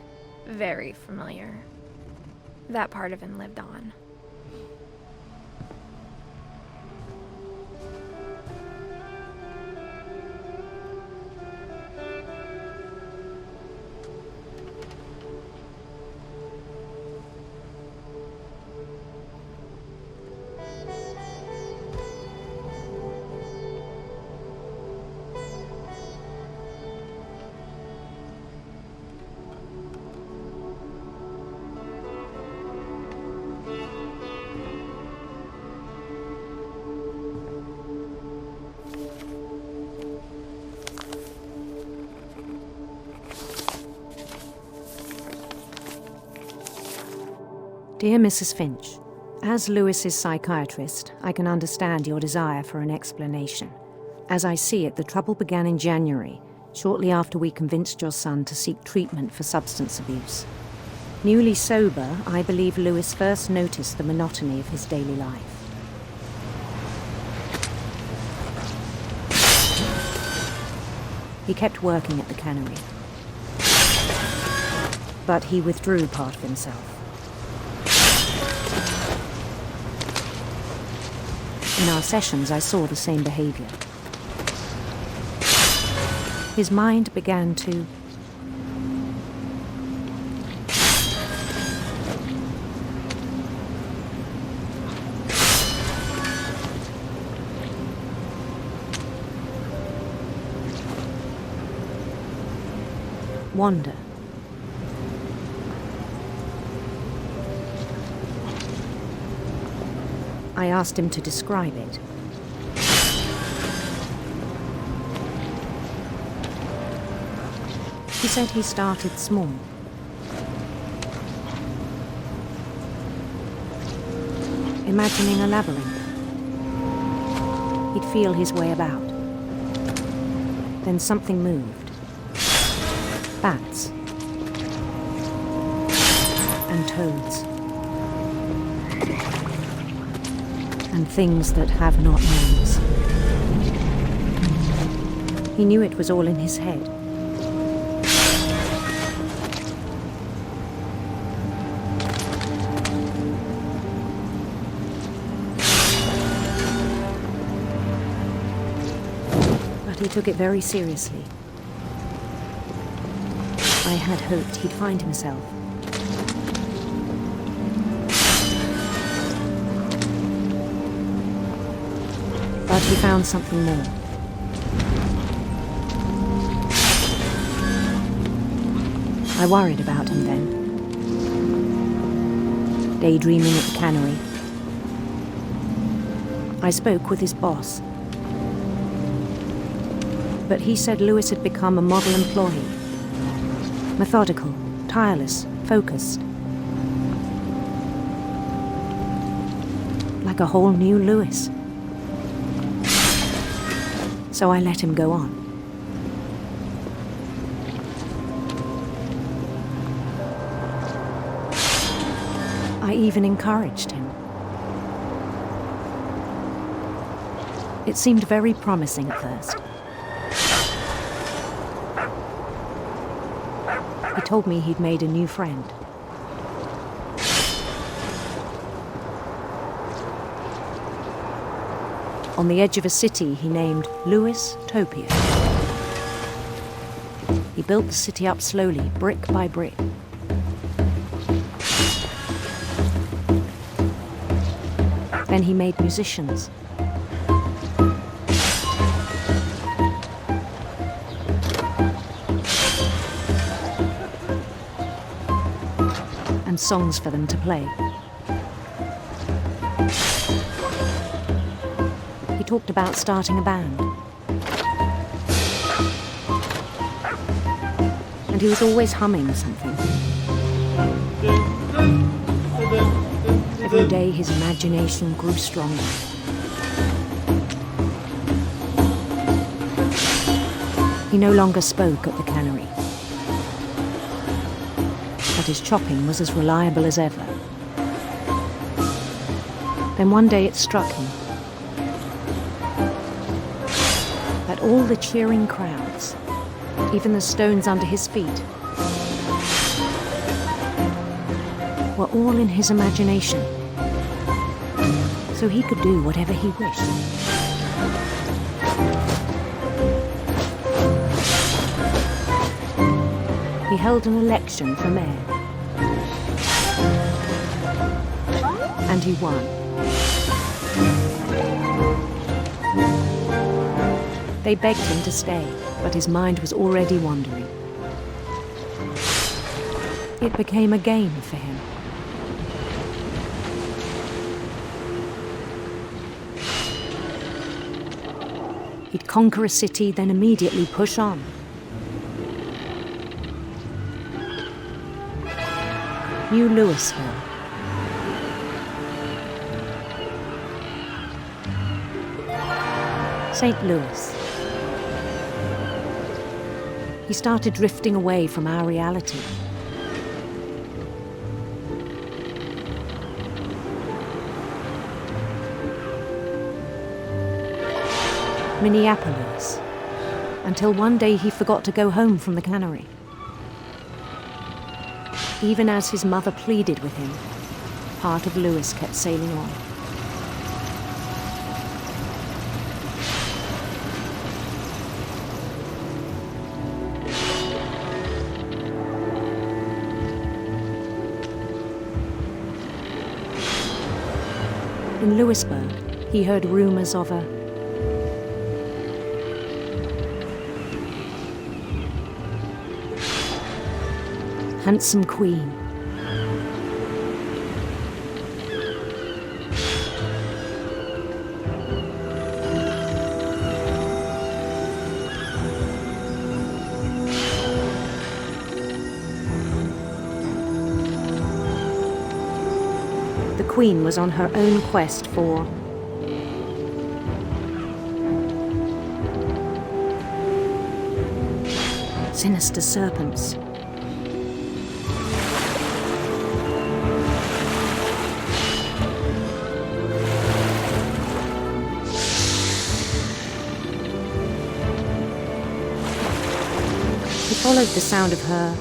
Speaker 2: very familiar. That part of him lived on.
Speaker 15: Dear Mrs. Finch, as Lewis's psychiatrist, I can understand your desire for an explanation. As I see it, the trouble began in January, shortly after we convinced your son to seek treatment for substance abuse. Newly sober, I believe Lewis first noticed the monotony of his daily life. He kept working at the cannery, but he withdrew part of himself. In our sessions, I saw the same behavior. His mind began to wander. I asked him to describe it. He said he started small. Imagining a labyrinth. He'd feel his way about. Then something moved. Bats. And toads. And things that have not names. He knew it was all in his head. But he took it very seriously. I had hoped he'd find himself. But he found something more. I worried about him then. Daydreaming at the cannery. I spoke with his boss. But he said Lewis had become a model employee. Methodical, tireless, focused. Like a whole new Lewis. So I let him go on. I even encouraged him. It seemed very promising at first. He told me he'd made a new friend. On the edge of a city he named Lewis-topia. He built the city up slowly, brick by brick. Then he made musicians. And songs for them to play. He talked about starting a band. And he was always humming something. Every day his imagination grew stronger. He no longer spoke at the cannery. But his chopping was as reliable as ever. Then one day it struck him that all the cheering crowds, even the stones under his feet, were all in his imagination, so he could do whatever he wished. He held an election for mayor, and he won. They begged him to stay, but his mind was already wandering. It became a game for him. He'd conquer a city, then immediately push on. New Louisville. St. Louis. He started drifting away from our reality. Minneapolis, until one day he forgot to go home from the cannery. Even as his mother pleaded with him, part of Lewis kept sailing on. In Lewisburg, he heard rumors of a handsome queen. The queen was on her own quest for sinister serpents. He followed the sound of her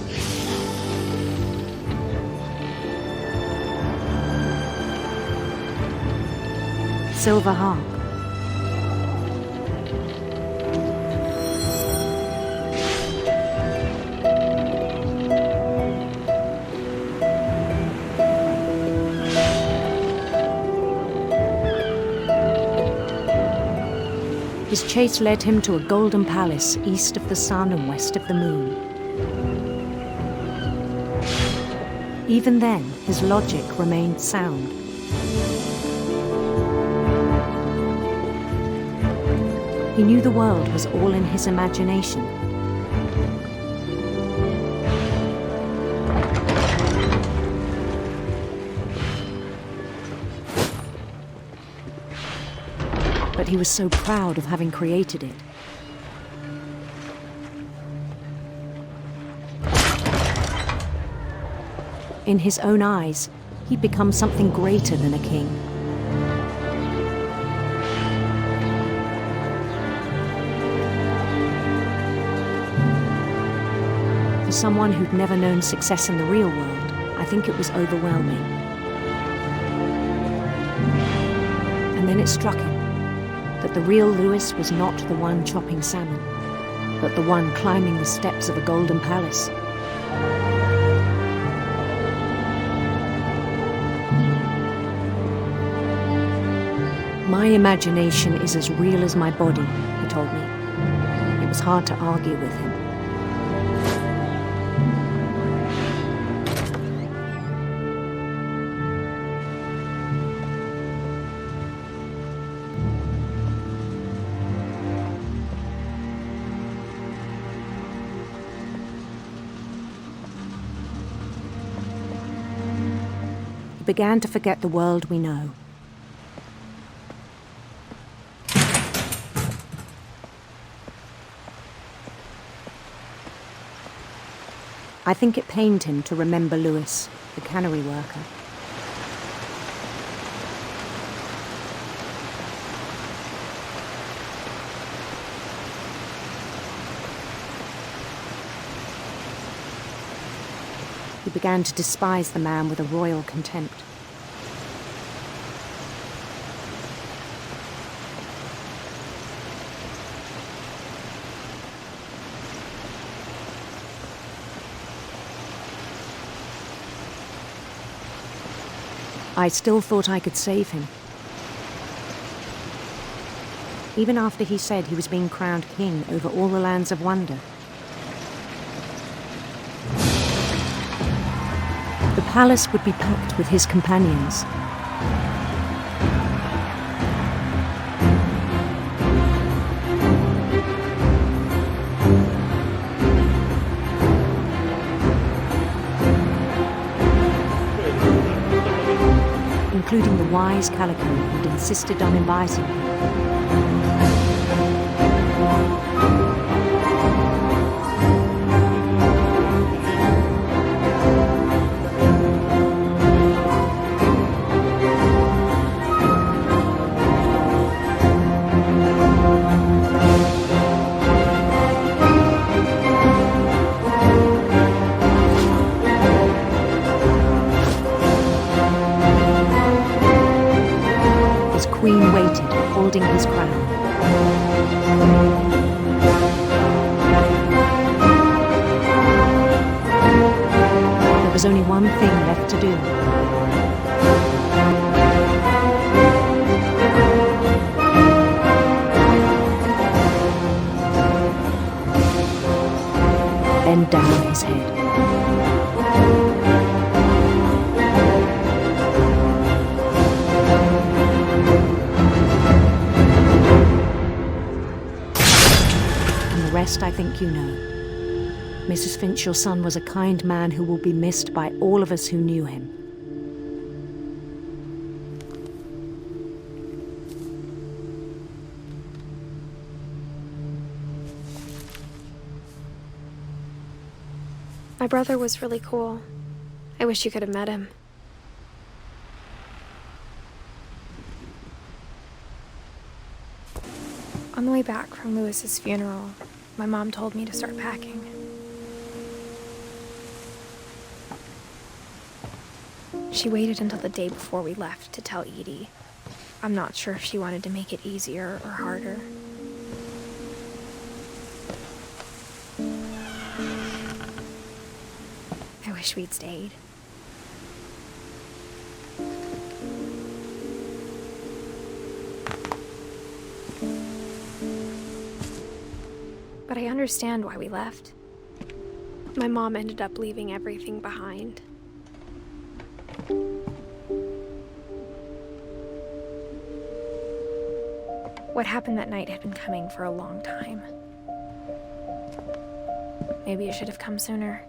Speaker 15: silver harp. His chase led him to a golden palace east of the sun and west of the moon. Even then, his logic remained sound. He knew the world was all in his imagination. But he was so proud of having created it. In his own eyes, he'd become something greater than a king. For someone who'd never known success in the real world, I think it was overwhelming. And then it struck him that the real Lewis was not the one chopping salmon, but the one climbing the steps of a golden palace. My imagination is as real as my body, he told me. It was hard to argue with him. He began to forget the world we know. I think it pained him to remember Lewis, the cannery worker. He began to despise the man with a royal contempt. I still thought I could save him. Even after he said he was being crowned king over all the lands of wonder. The palace would be packed with his companions. Including the wise Calico who'd insisted on inviting him. for his crown. There was only one thing left to do. Bend down his head. And the rest I think you know. Mrs. Finch, your son was a kind man who will be missed by all of us who knew him.
Speaker 2: My brother was really cool. I wish you could have met him. On the way back from Lewis's funeral, my mom told me to start packing. She waited until the day before we left to tell Edie. I'm not sure if she wanted to make it easier or harder. I wish we'd stayed. But I understand why we left. My mom ended up leaving everything behind. What happened that night had been coming for a long time. Maybe it should have come sooner.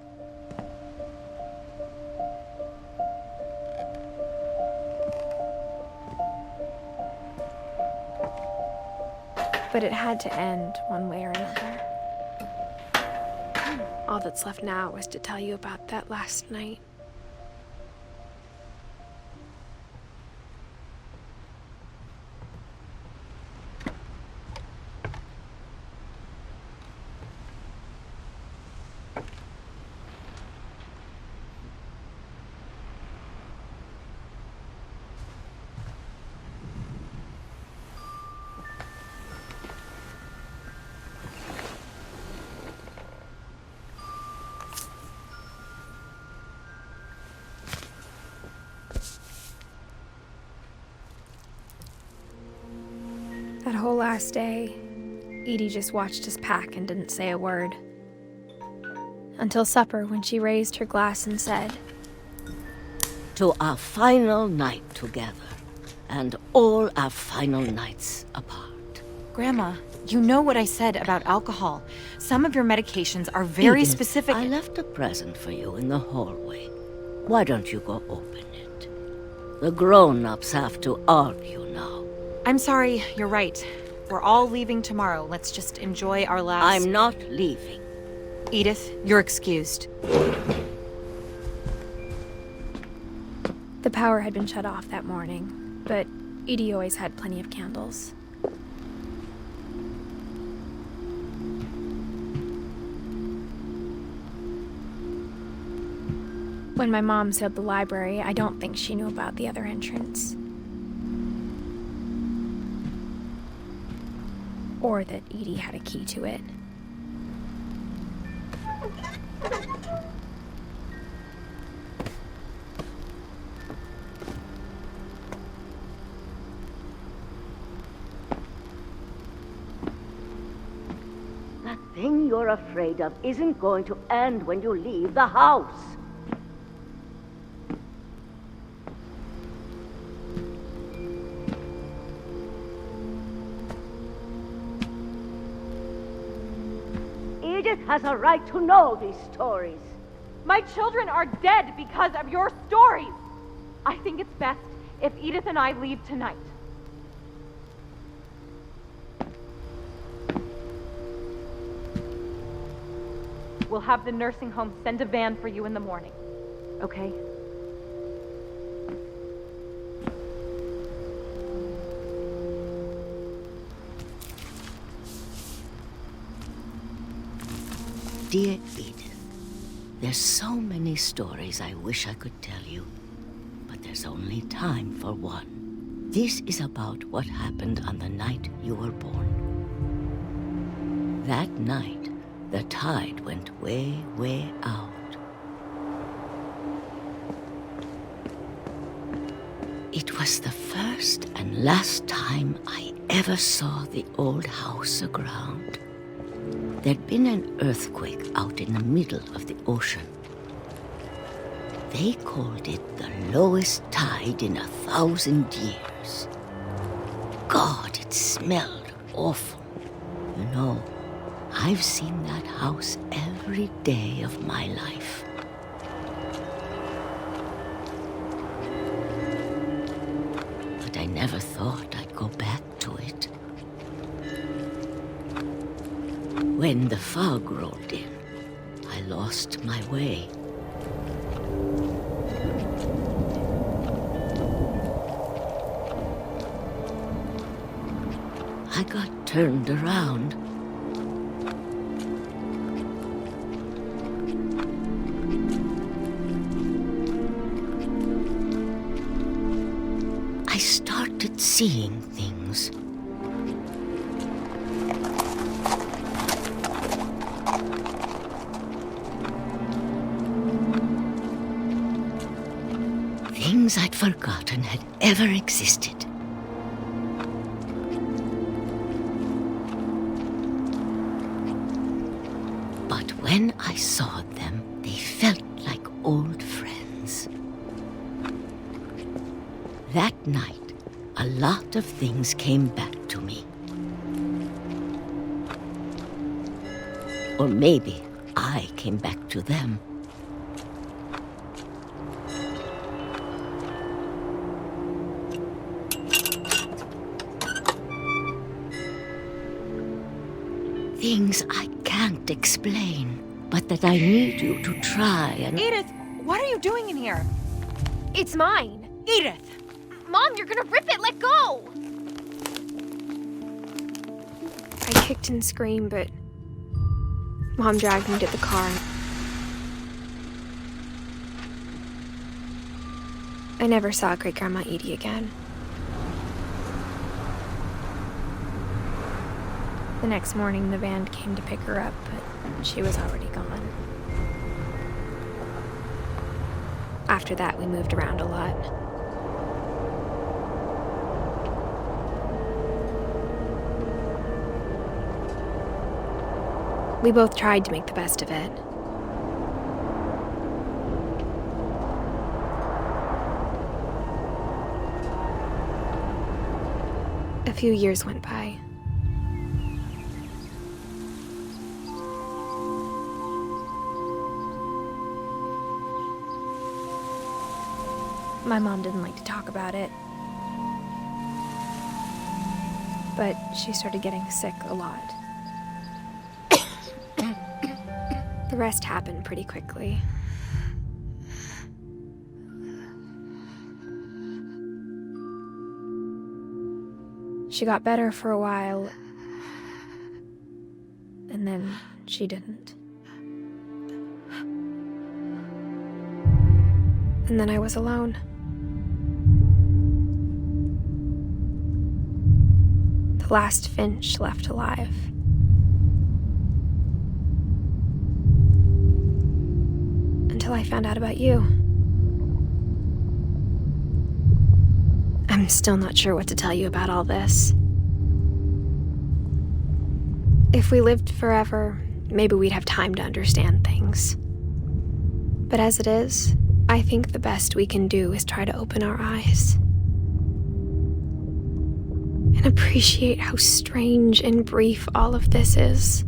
Speaker 2: But it had to end one way or another. All that's left now is to tell you about that last night. That whole last day, Edie just watched us pack and didn't say a word. Until supper, when she raised her glass and said,
Speaker 16: "To our final night together, and all our final nights apart."
Speaker 17: Grandma, you know what I said about alcohol. Some of your medications are very
Speaker 16: Edith,
Speaker 17: specific.
Speaker 16: I left a present for you in the hallway. Why don't you go open it? The grown-ups have to argue now.
Speaker 17: I'm sorry, you're right. We're all leaving tomorrow. Let's just enjoy our last...
Speaker 16: I'm not leaving.
Speaker 17: Edith, you're excused.
Speaker 2: The power had been shut off that morning, but Edie always had plenty of candles. When my mom sealed the library, I don't think she knew about the other entrance. Or that Edie had a key to it.
Speaker 16: That thing you're afraid of isn't going to end when you leave the house. Edith has a right to know these stories.
Speaker 13: My children are dead because of your stories. I think it's best if Edith and I leave tonight. We'll have the nursing home send a van for you in the morning, okay?
Speaker 16: Dear Edith, there's so many stories I wish I could tell you, but there's only time for one. This is about what happened on the night you were born. That night, the tide went way, way out. It was the first and last time I ever saw the old house aground. There'd been an earthquake out in the middle of the ocean. They called it the lowest tide in 1,000 years. God, it smelled awful. You know, I've seen that house every day of my life. But I never thought I'd go back to it. When the fog rolled in, I lost my way. I got turned around. I started seeing things. Things I'd forgotten had ever existed. But when I saw them, they felt like old friends. That night, a lot of things came back to me. Or maybe I came back to them. Things I can't explain, but that I need you to try and...
Speaker 17: Edith, what are you doing in here?
Speaker 2: It's mine.
Speaker 17: Edith!
Speaker 2: Mom, you're gonna rip it! Let go! I kicked and screamed, but Mom dragged me to the car. I never saw Great-Grandma Edie again. The next morning, the band came to pick her up, but she was already gone. After that, we moved around a lot. We both tried to make the best of it. A few years went by. My mom didn't like to talk about it, but she started getting sick a lot. The rest happened pretty quickly. She got better for a while, and then she didn't. And then I was alone. The last Finch left alive. Until I found out about you. I'm still not sure what to tell you about all this. If we lived forever, maybe we'd have time to understand things. But as it is, I think the best we can do is try to open our eyes. And appreciate how strange and brief all of this is.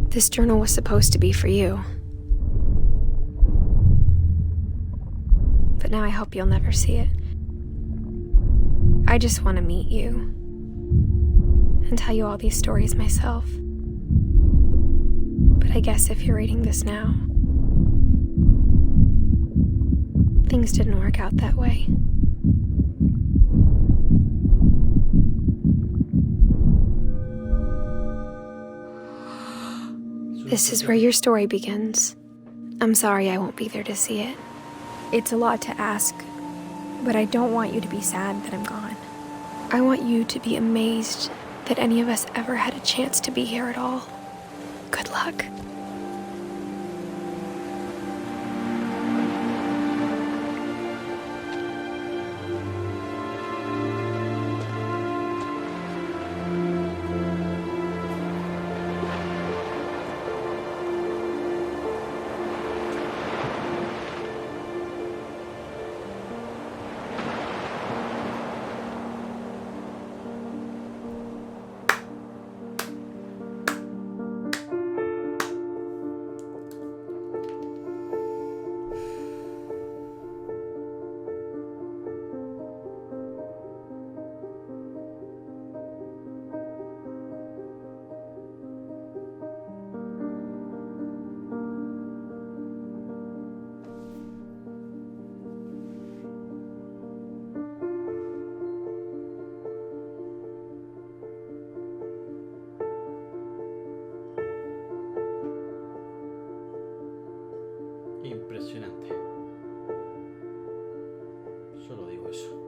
Speaker 2: This journal was supposed to be for you. But now I hope you'll never see it. I just want to meet you and tell you all these stories myself. But I guess if you're reading this now, things didn't work out that way. This is where your story begins. I'm sorry I won't be there to see it. It's a lot to ask, but I don't want you to be sad that I'm gone. I want you to be amazed that any of us ever had a chance to be here at all. Good luck.
Speaker 1: Impresionante. Solo digo eso.